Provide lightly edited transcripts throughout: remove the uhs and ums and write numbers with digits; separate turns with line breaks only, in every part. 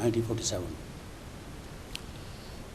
1947।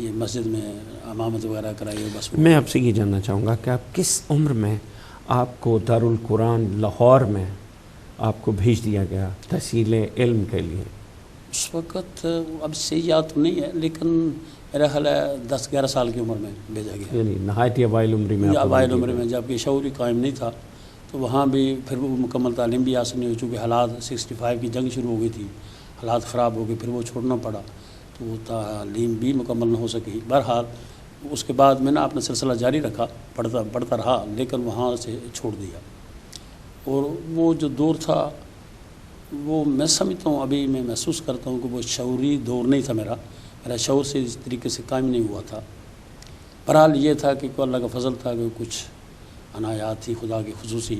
یہ مسجد میں امامت وغیرہ کرائی بس.
میں آپ سے یہ جاننا چاہوں گا کہ آپ کس عمر میں آپ کو دارالقرآن لاہور میں آپ کو بھیج دیا گیا تحصیل علم کے لیے؟
اس وقت اب صحیح یاد تو نہیں ہے لیکن میرا خیال ہے 10-11 سال کی عمر میں بھیجا گیا.
یعنی نہایت ہی اوائل عمری میں؟
اوائل عمر میں، جب کہ شعور ہی قائم نہیں تھا تو وہاں بھی پھر وہ مکمل تعلیم بھی حاصل نہیں ہوئی چونکہ حالات 65 کی جنگ شروع ہو گئی تھی، حالات خراب ہو گئے، پھر وہ چھوڑنا پڑا تو وہ تعلیم بھی مکمل نہ ہو سکی. بہرحال اس کے بعد میں نے اپنا سلسلہ جاری رکھا، پڑھتا رہا لیکن وہاں سے چھوڑ دیا. اور وہ جو دور تھا وہ میں سمجھتا ہوں، ابھی میں محسوس کرتا ہوں کہ وہ شعوری دور نہیں تھا. میرا شعور سے اس طریقے سے قائم نہیں ہوا تھا. بہرحال یہ تھا کہ اللہ کا فضل تھا کہ کچھ عنایات تھی خدا کی خصوصی.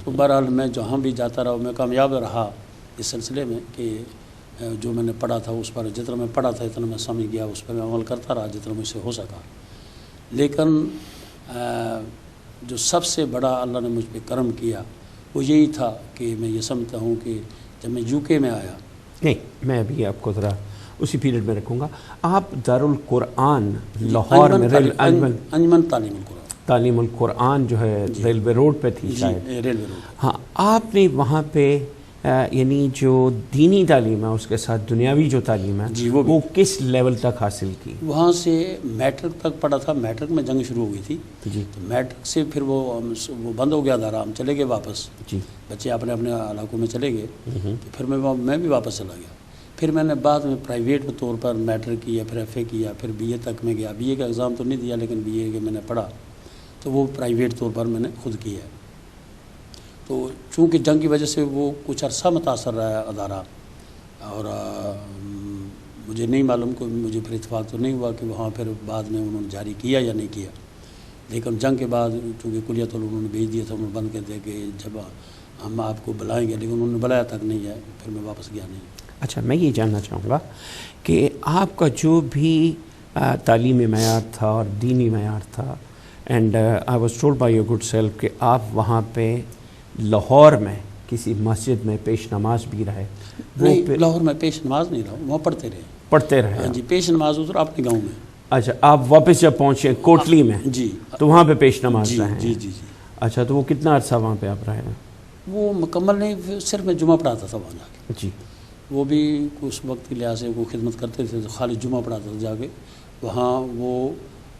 تو بہرحال میں جہاں بھی جاتا رہا میں کامیاب رہا اس سلسلے میں کہ جو میں نے پڑھا تھا اس پر جتنا میں پڑھا تھا اتنا میں سمجھ گیا، اس پر میں عمل کرتا رہا جتنا مجھ سے ہو سکا. لیکن جو سب سے بڑا اللہ نے مجھ پہ کرم کیا وہ یہی تھا کہ میں یہ سمجھتا ہوں کہ جب میں UK میں آیا.
نہیں، میں ابھی آپ کو ذرا اسی پیریڈ میں رکھوں گا. آپ دارالقرآن لاہور میں
انجمن
تعلیم القرآن جو ہے ریلوے روڈ پہ تھی شاید.
Railway road.
ہاں، آپ نے وہاں پہ یعنی جو دینی تعلیم ہے اس کے ساتھ دنیاوی جو تعلیم ہے وہ کس لیول تک حاصل کی؟
وہاں سے میٹرک تک پڑھا تھا. میٹرک میں جنگ شروع ہو گئی تھی
جی.
تو میٹرک سے پھر وہ بند ہو گیا ادارہ، ہم چلے گئے واپس.
جی.
بچے اپنے علاقوں میں چلے گئے تو پھر میں بھی واپس چلا گیا. پھر میں نے بعد میں پرائیویٹ طور پر میٹرک کیا، پھر FA کیا، پھر BA تک میں گیا. BA کا ایگزام تو نہیں دیا لیکن BA کے میں نے پڑھا تو وہ پرائیویٹ طور پر میں نے خود کیا ہے. تو چونکہ جنگ کی وجہ سے وہ کچھ عرصہ متاثر رہا ہے ادارہ، اور مجھے نہیں معلوم کہ مجھے پھر اتفاق تو نہیں ہوا کہ وہاں پھر بعد میں انہوں نے جاری کیا یا نہیں کیا. لیکن جنگ کے بعد چونکہ کلیت انہوں نے بھیج دیا تھا، انہوں نے بند کر دیا کہ جب ہم آپ کو بلائیں گے، لیکن انہوں نے بلایا تک نہیں ہے، پھر میں واپس گیا نہیں.
اچھا، میں یہ جاننا چاہوں گا کہ آپ کا جو بھی تعلیمی معیار تھا اور دینی معیار تھا، and I was told by your good self کہ آپ وہاں پہ لاہور میں کسی مسجد میں پیش نماز بھی رہے؟
نہیں، لاہور میں پیش نماز نہیں رہا، وہاں پڑھتے رہے.
ہاں
جی، پیش نماز ادھر اپنے گاؤں میں.
اچھا، آپ واپس جب پہنچے کوٹلی میں
جی
تو وہاں پہ پیش نماز رہے ہیں؟
جی جی جی.
اچھا، تو وہ کتنا عرصہ وہاں پہ آپ رہے ہیں؟
وہ مکمل نہیں، صرف میں جمعہ پڑھاتا تھا وہاں جا کے.
جی.
وہ بھی اس وقت کے لحاظ سے وہ خدمت کرتے تھے تو خالی جمعہ پڑھاتا تھا جا کے وہاں. وہ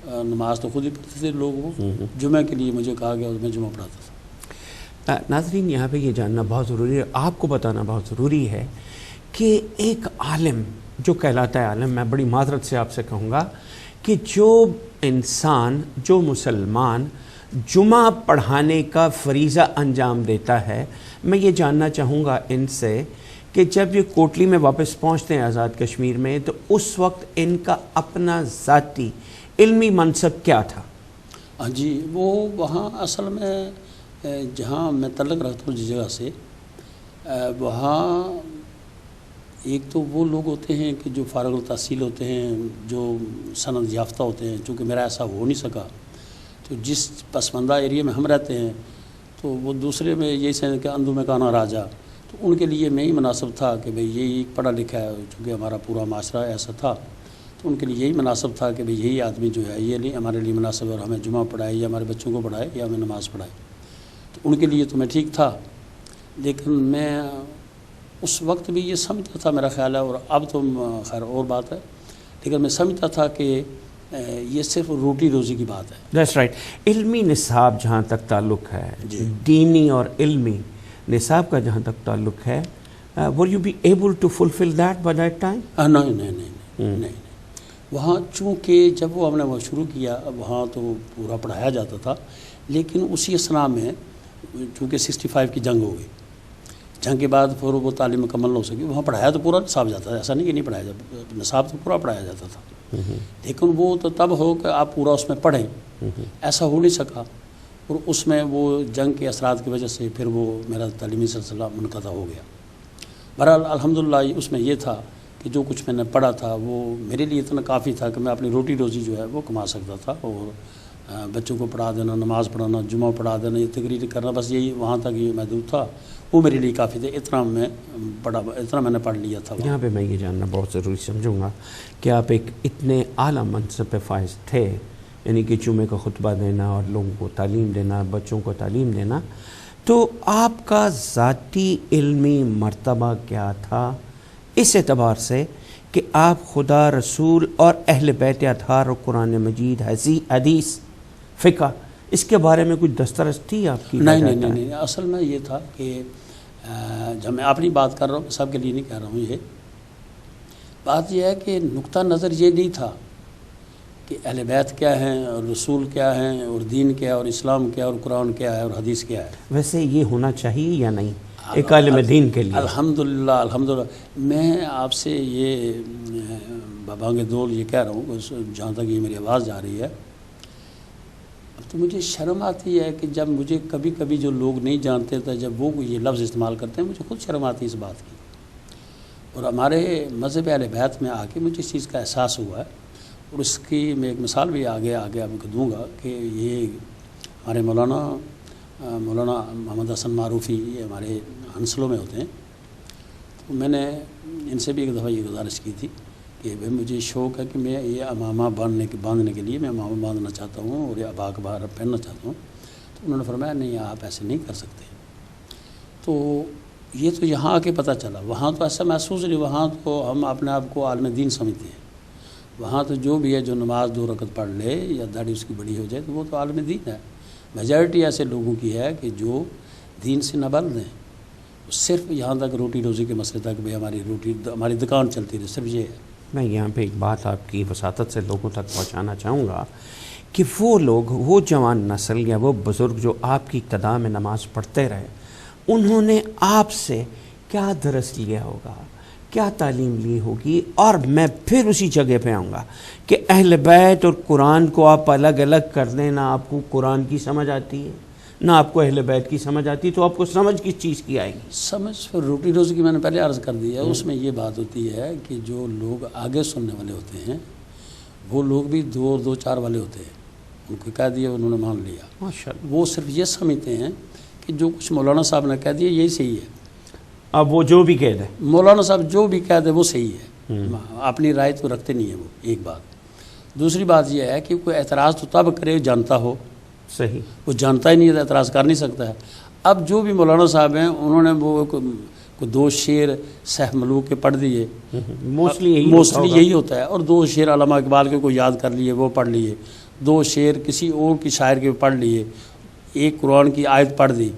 نماز تو خود ہی پڑھتے تھے لوگ، وہ جمعہ کے لیے مجھے کہا گیا اور میں جمعہ پڑھاتا تھا.
ناظرین، یہاں پہ یہ جاننا بہت ضروری ہے، آپ کو بتانا بہت ضروری ہے کہ ایک عالم جو کہلاتا ہے عالم، میں بڑی معذرت سے آپ سے کہوں گا کہ جو انسان، جو مسلمان جمعہ پڑھانے کا فریضہ انجام دیتا ہے، میں یہ جاننا چاہوں گا ان سے کہ جب یہ کوٹلی میں واپس پہنچتے ہیں آزاد کشمیر میں تو اس وقت ان کا اپنا ذاتی علمی منصب کیا تھا؟
ہاں جی، وہ وہاں اصل میں جہاں میں تعلق رکھتا ہوں جس جگہ سے، وہاں ایک تو وہ لوگ ہوتے ہیں کہ جو فارغ التحصیل ہوتے ہیں، جو سند یافتہ ہوتے ہیں. چونکہ میرا ایسا ہو نہیں سکا تو جس پسماندہ ایریا میں ہم رہتے ہیں تو وہ دوسرے میں یہی سمجھ کہ اندو میں کانا راجا، تو ان کے لیے میں ہی مناسب تھا کہ بھئی یہی پڑھا لکھا ہے. چونکہ ہمارا پورا معاشرہ ایسا تھا تو ان کے لیے یہی مناسب تھا کہ بھئی یہی آدمی جو ہے یہ ہمارے لیے مناسب ہے اور ہمیں جمعہ پڑھائے یا ہمارے بچوں کو پڑھائے یا ہمیں نماز پڑھائے. تو ان کے لیے تو میں ٹھیک تھا، لیکن میں اس وقت بھی یہ سمجھتا تھا، میرا خیال ہے، اور اب تو خیر اور بات ہے، لیکن میں سمجھتا تھا کہ یہ صرف روٹی روزی کی بات ہے.
That's right. علمی نصاب جہاں تک تعلق ہے، دینی اور علمی نصاب کا جہاں تک تعلق ہے، were you be able to fulfil that by that time?
نہیں. وہاں چونکہ جب وہ ہم نے وہ شروع کیا وہاں تو پورا پڑھایا جاتا تھا، لیکن اسی اسنا میں چونکہ 65 کی جنگ ہو گئی، جنگ کے بعد پھر وہ تعلیم مکمل نہ ہو سکی. وہاں پڑھایا تو پورا نصاب جاتا تھا، ایسا نہیں کہ نہیں پڑھایا جاتا، نصاب تو پورا پڑھایا جاتا تھا. لیکن وہ تو تب ہو کہ آپ پورا اس میں پڑھیں، ایسا ہو نہیں سکا. اور اس میں وہ جنگ کے اثرات کی وجہ سے پھر وہ میرا تعلیمی سلسلہ منقطع ہو گیا. بہرحال الحمدللہ اس میں یہ تھا کہ جو کچھ میں نے پڑھا تھا وہ میرے لیے اتنا کافی تھا کہ میں اپنی روٹی روزی جو ہے وہ کما سکتا تھا. اور بچوں کو پڑھا دینا، نماز پڑھانا، جمعہ پڑھا دینا، یہ تقریر کرنا، بس یہی وہاں تک یہ محدود تھا، وہ میرے لیے کافی تھے، اتنا میں نے پڑھ لیا تھا.
یہاں پہ میں یہ جاننا بہت ضروری سمجھوں گا کہ آپ ایک اتنے اعلیٰ منصب پہ فائز تھے، یعنی کہ جمعے کا خطبہ دینا اور لوگوں کو تعلیم دینا، بچوں کو تعلیم دینا، تو آپ کا ذاتی علمی مرتبہ کیا تھا اس اعتبار سے کہ آپ خدا، رسول اور اہل بیت اطہار اور قرآن مجید، حدیث، فقہ، اس کے بارے میں کچھ دسترس تھی آپ کی؟
نہیں، اصل میں یہ تھا کہ جب میں اپنی بات کر رہا ہوں، سب کے لیے نہیں کہہ رہا ہوں، یہ بات یہ ہے کہ نقطہ نظر یہ نہیں تھا کہ اہل بیت کیا ہیں اور رسول کیا ہیں اور دین کیا ہے اور اسلام کیا ہے اور قرآن کیا ہے اور حدیث کیا ہے.
ویسے یہ ہونا چاہیے یا نہیں ایک عالم دین کے لیے؟
الحمدللہ میں آپ سے یہ بابانگ دول یہ کہہ رہا ہوں، جہاں تک یہ میری آواز جا رہی ہے، تو مجھے شرم آتی ہے کہ جب مجھے کبھی کبھی جو لوگ نہیں جانتے تھے، جب وہ یہ لفظ استعمال کرتے ہیں، مجھے خود شرم آتی ہے اس بات کی. اور ہمارے مذہب اہل بیت میں آ کے مجھے اس چیز کا احساس ہوا ہے، اور اس کی میں ایک مثال بھی آگے آپ کو دوں گا کہ یہ ہمارے مولانا محمد حسن معروفی، یہ ہمارے ہنسلوں میں ہوتے ہیں. تو میں نے ان سے بھی ایک دفعہ یہ گزارش کی تھی کہ بھائی مجھے شوق ہے کہ میں یہ امامہ باندھنے کے لیے میں امامہ باندھنا چاہتا ہوں اور یہ ابا کا باہر پہننا چاہتا ہوں. تو انہوں نے فرمایا نہیں، آپ ایسے نہیں کر سکتے. تو یہ تو یہاں آ کے پتہ چلا، وہاں تو ایسا محسوس نہیں، وہاں تو ہم اپنے آپ کو عالم دین سمجھتے ہیں. وہاں تو جو بھی ہے، جو نماز 2 رکعت پڑھ لے یا داڑھی اس کی بڑی ہو جائے، تو وہ تو عالم دین ہے. میجارٹی ایسے لوگوں کی ہے کہ جو دین سے نہ بلد ہیں، صرف یہاں تک روٹی روزی کے مسئلے تک بھی ہماری دکان چلتی رہے، صرف یہ ہے.
میں یہاں پہ ایک بات آپ کی وساطت سے لوگوں تک پہنچانا چاہوں گا کہ وہ لوگ، وہ جوان نسل یا وہ بزرگ جو آپ کی ابتدا میں نماز پڑھتے رہے، انہوں نے آپ سے کیا درس لیا ہوگا، کیا تعلیم لی ہوگی؟ اور میں پھر اسی جگہ پہ آؤں گا کہ اہل بیت اور قرآن کو آپ الگ الگ کر دیں، نہ آپ کو قرآن کی سمجھ آتی ہے نہ آپ کو اہل بیت کی سمجھ آتی، تو آپ کو سمجھ کس چیز کی آئے گی؟
سمجھ پھر روٹی روزی کی میں نے پہلے عرض کر دی ہے. اس میں یہ بات ہوتی ہے کہ جو لوگ آگے سننے والے ہوتے ہیں، وہ لوگ بھی 2-4 والے ہوتے ہیں، ان کو کہہ دیا انہوں نے مان لیا.
ماشاءاللہ.
وہ صرف یہ سمجھتے ہیں کہ جو کچھ مولانا صاحب نے کہہ دیا یہی صحیح ہے.
اب وہ جو بھی کہہ دیں،
مولانا صاحب جو بھی کہہ دے وہ صحیح ہے، اپنی رائے تو رکھتے نہیں ہیں وہ. ایک بات. دوسری بات یہ ہے کہ کوئی اعتراض تو تب کرے جانتا ہو.
صحیح.
وہ جانتا ہی نہیں ہے، اعتراض کر نہیں سکتا ہے. اب جو بھی مولانا صاحب ہیں، انہوں نے وہ 2 شعر سہ ملوک کے پڑھ دیے،
موسٹلی
یہی ہوتا ہے. اور 2 شعر علامہ اقبال کے کوئی یاد کر لیے، وہ پڑھ لیے. 2 شعر کسی اور کی شاعر کے پڑھ لیے. ایک قرآن کی آیت پڑھ دی،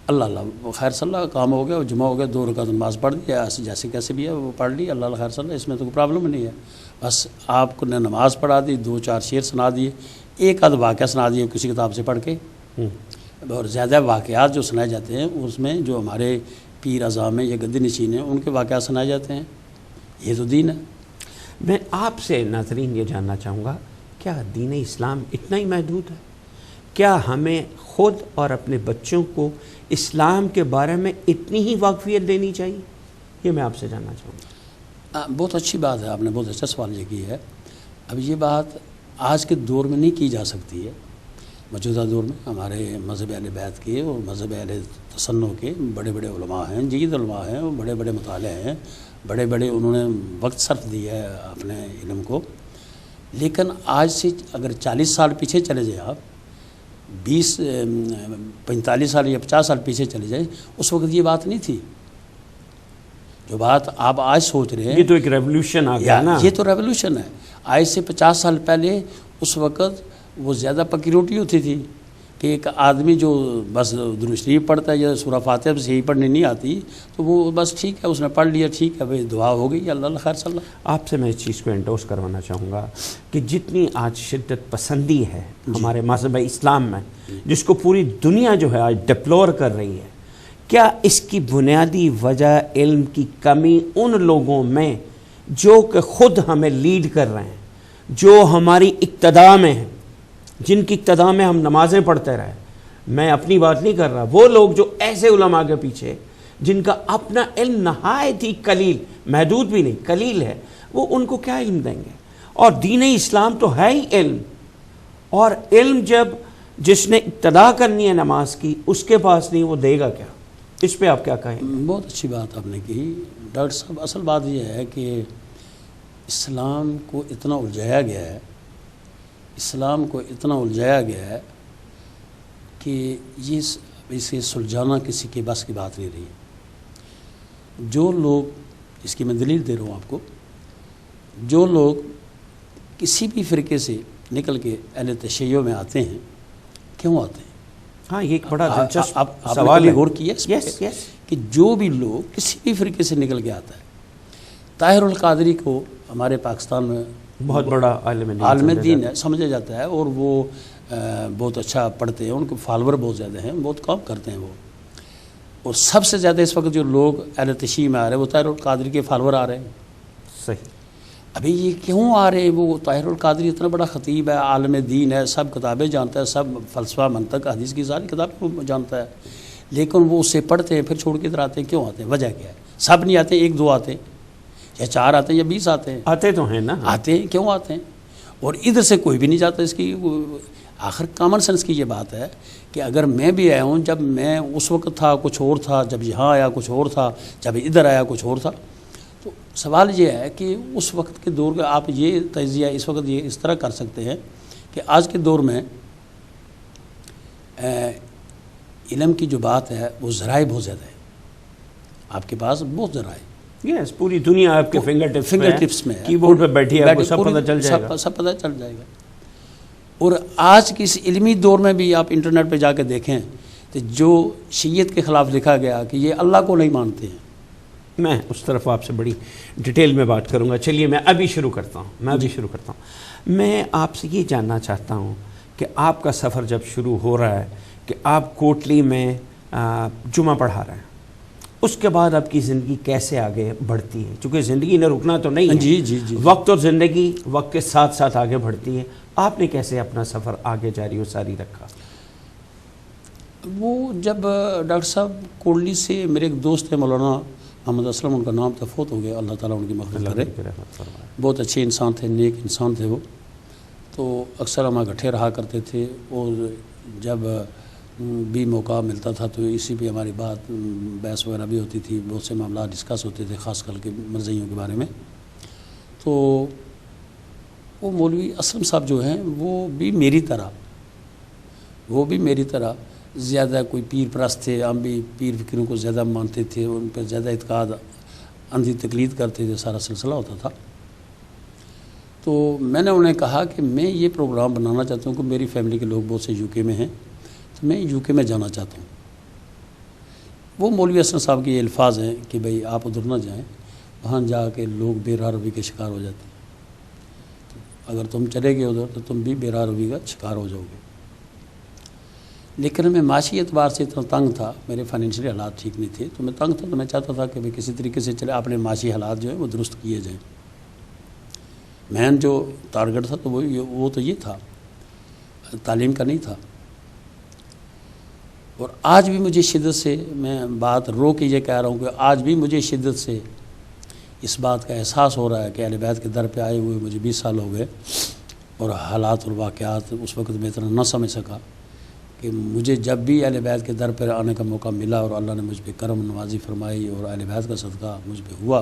اللہ خیر صلی اللہ کام ہو گیا، جمعہ ہو گیا، 2 رکعت نماز پڑھ دی، ایسے جیسے کیسے بھی ہے وہ پڑھ لی، اللہ خیر صلی اللہ، اس میں تو کوئی پرابلم نہیں ہے. بس آپ کو نے نماز پڑھا دی، 2-4 شعر سنا دیے، ایک آدھ واقعہ سنا دیے کسی کتاب سے پڑھ کے. اور زیادہ واقعات جو سنائے جاتے ہیں اس میں جو ہمارے پیر اعظام ہیں یا گدی نشین ہیں، ان کے واقعات سنائے جاتے ہیں. یہ تو دین ہے.
میں آپ سے ناظرین یہ جاننا چاہوں گا، کیا دین اسلام اتنا ہی محدود ہے؟ کیا ہمیں خود اور اپنے بچوں کو اسلام کے بارے میں اتنی ہی واقفیت دینی چاہیے؟ یہ میں آپ سے جاننا چاہوں گا.
بہت اچھی بات ہے، آپ نے بہت اچھا سوال یہ کی ہے. اب یہ بات آج کے دور میں نہیں کی جا سکتی ہے. موجودہ دور میں ہمارے مذہب اہل بیت کے اور مذہب اہل تسنہ کے بڑے بڑے علماء ہیں، جید علماء ہیں، اور بڑے بڑے مطالعے ہیں، بڑے بڑے انہوں نے وقت صرف دیا ہے اپنے علم کو. لیکن آج سے اگر 40 سال پیچھے چلے جائیں، آپ 45 سال یا 50 سال پیچھے چلے جائیں، اس وقت یہ بات نہیں تھی. جو بات آپ آج سوچ رہے ہیں،
یہ تو ایک ریولوشن آ گیا نا.
یہ تو ریولوشن ہے. آج سے 50 سال پہلے اس وقت وہ زیادہ پکی روٹی ہوتی تھی کہ ایک آدمی جو بس درود شریف پڑھتا ہے یا سورہ فاتحہ سے ہی پڑھنے نہیں آتی، تو وہ بس ٹھیک ہے، اس نے پڑھ لیا، ٹھیک ہے بھائی، دعا ہو گئی، اللہ خیر صلی اللہ.
آپ سے میں اس چیز کو انڈورس کروانا چاہوں گا کہ جتنی آج شدت پسندی ہے ہمارے مذہب اسلام میں، جس کو پوری دنیا جو ہے آج ڈپلور کر رہی ہے، کیا اس کی بنیادی وجہ علم کی کمی ان لوگوں میں جو کہ خود ہمیں لیڈ کر رہے ہیں، جو ہماری اقتداء میں ہیں، جن کی اقتداء میں ہم نمازیں پڑھتے رہے؟ میں اپنی بات نہیں کر رہا، وہ لوگ جو ایسے علماء کے پیچھے جن کا اپنا علم نہایت ہی قلیل، محدود بھی نہیں، قلیل ہے، وہ ان کو کیا علم دیں گے؟ اور دین اسلام تو ہے ہی علم، اور علم جب جس نے ابتدا کرنی ہے نماز کی اس کے پاس نہیں، وہ دے گا کیا؟ اس پہ آپ کیا کہیں؟
بہت اچھی بات آپ نے کہی ڈاکٹر صاحب. اصل بات یہ ہے کہ اسلام کو اتنا الجھایا گیا ہے، اسلام کو اتنا الجھایا گیا ہے کہ یہ اسے سلجھانا کسی کے بس کی بات نہیں رہی. جو لوگ، اس کی میں دلیل دے رہا ہوں آپ کو، جو لوگ کسی بھی فرقے سے نکل کے اہل تشیع میں آتے ہیں، کیوں آتے ہیں؟
ہاں یہ ایک بڑا دلچسپ
آپ
سوال ہے.
غور کیا اس پہ کہ جو بھی لوگ کسی بھی فرقے سے نکل کے آتا ہے، طاہر القادری کو ہمارے پاکستان میں
بہت بڑا
عالم دین ہے سمجھا جاتا ہے، اور وہ بہت اچھا پڑھتے ہیں، ان کے فالوور بہت زیادہ ہیں، بہت کام کرتے ہیں وہ. اور سب سے زیادہ اس وقت جو لوگ اہل تشیع میں آ رہے ہیں وہ طاہر القادری کے فالوور آ رہے ہیں.
صحیح.
ابھی یہ کیوں آ رہے ہیں؟ وہ طاہر القادری اتنا بڑا خطیب ہے، عالم دین ہے، سب کتابیں جانتا ہے، سب فلسفہ منطق حدیث کی ساری کتابیں وہ جانتا ہے، لیکن وہ اسے پڑھتے ہیں پھر چھوڑ کے ادھر آتے ہیں. کیوں آتے ہیں؟ وجہ کیا ہے؟ سب نہیں آتے، 1 2 آتے ہیں، یا 4 آتے ہیں، یا 20 آتے ہیں.
آتے تو ہیں نا.
آتے ہیں، کیوں آتے ہیں؟ اور ادھر سے کوئی بھی نہیں جاتا. اس کی آخر کامن سینس کی یہ بات ہے کہ اگر میں بھی آیا ہوں، جب میں اس وقت تھا کچھ اور تھا، جب یہاں آیا کچھ اور تھا، جب ادھر آیا کچھ اور تھا. تو سوال یہ ہے کہ اس وقت کے دور کا آپ یہ تجزیہ اس وقت یہ اس طرح کر سکتے ہیں کہ آج کے دور میں علم کی جو بات ہے وہ ذرائع بہت زیادہ ہے. آپ کے پاس بہت ذرائع،
یس پوری دنیا آپ کے فنگر
ٹپس میں ہے،
کی بورڈ پہ بیٹھی ہے، سب پتہ چل جائے گا.
سب پتہ چل جائے گا. اور آج کی اس علمی دور میں بھی آپ انٹرنیٹ پہ جا کے دیکھیں تو جو شیعت کے خلاف لکھا گیا کہ یہ اللہ کو نہیں مانتے ہیں.
میں اس طرف آپ سے بڑی ڈیٹیل میں بات کروں گا. چلیے میں ابھی شروع کرتا ہوں. میں آپ سے یہ جاننا چاہتا ہوں کہ آپ کا سفر جب شروع ہو رہا ہے کہ آپ کوٹلی میں جمعہ پڑھا رہے ہیں، اس کے بعد آپ کی زندگی کیسے آگے بڑھتی ہے؟ چونکہ زندگی نے رکنا تو نہیں ہے.
جی.
وقت اور زندگی وقت کے ساتھ ساتھ آگے بڑھتی ہے. آپ نے کیسے اپنا سفر آگے جاری و ساری رکھا؟
وہ جب ڈاکٹر صاحب کوٹلی سے میرے ایک دوست ہیں مولانا محمد اسلم، ان کا نام تھا، فوت ہو گیا، اللہ تعالیٰ ان کی مغفرت کرے. بہت اچھے انسان تھے، نیک انسان تھے وہ. تو اکثر ہم اکٹھے رہا کرتے تھے، اور جب بھی موقع ملتا تھا تو اسی پہ ہماری بات بحث وغیرہ بھی ہوتی تھی. بہت سے معاملات ڈسکس ہوتے تھے، خاص کر کے مرزائیوں کے بارے میں. تو وہ مولوی اسلم صاحب جو ہیں وہ بھی میری طرح زیادہ کوئی پیر پرست تھے. ہم بھی پیر فقیروں کو زیادہ مانتے تھے، ان پہ زیادہ اعتقاد، اندھی تقلید کرتے تھے، سارا سلسلہ ہوتا تھا. تو میں نے انہیں کہا کہ میں یہ پروگرام بنانا چاہتا ہوں کہ میری فیملی کے لوگ بہت سے یو کے میں ہیں، تو میں یو کے میں جانا چاہتا ہوں. وہ مولوی اسلم صاحب کے یہ الفاظ ہیں کہ بھئی آپ ادھر نہ جائیں، وہاں جا کے لوگ بے راہ روی کے شکار ہو جاتے ہیں. اگر تم چلے گئے ادھر تو تم بھی بے راہ روی کا شکار ہو جاؤ گے. لیکن میں معاشی اعتبار سے اتنا تنگ تھا، میرے فائنینشلی حالات ٹھیک نہیں تھے، تو میں تنگ تھا. تو میں چاہتا تھا کہ کسی طریقے سے چلے اپنے معاشی حالات جو ہیں وہ درست کیے جائیں. مین جو ٹارگٹ تھا تو وہ تو یہ تھا، تعلیم کا نہیں تھا. اور آج بھی مجھے شدت سے، میں بات رو کے یہ کہہ رہا ہوں کہ آج بھی مجھے شدت سے اس بات کا احساس ہو رہا ہے کہ اہل بیت کے در پہ آئے ہوئے مجھے 20 سال ہو گئے، اور حالات اور واقعات اس وقت میں اتنا نہ سمجھ سکا کہ مجھے جب بھی اہل بیت کے در پر آنے کا موقع ملا اور اللہ نے مجھ پہ کرم نوازی فرمائی اور اہل بیت کا صدقہ مجھ پہ ہوا،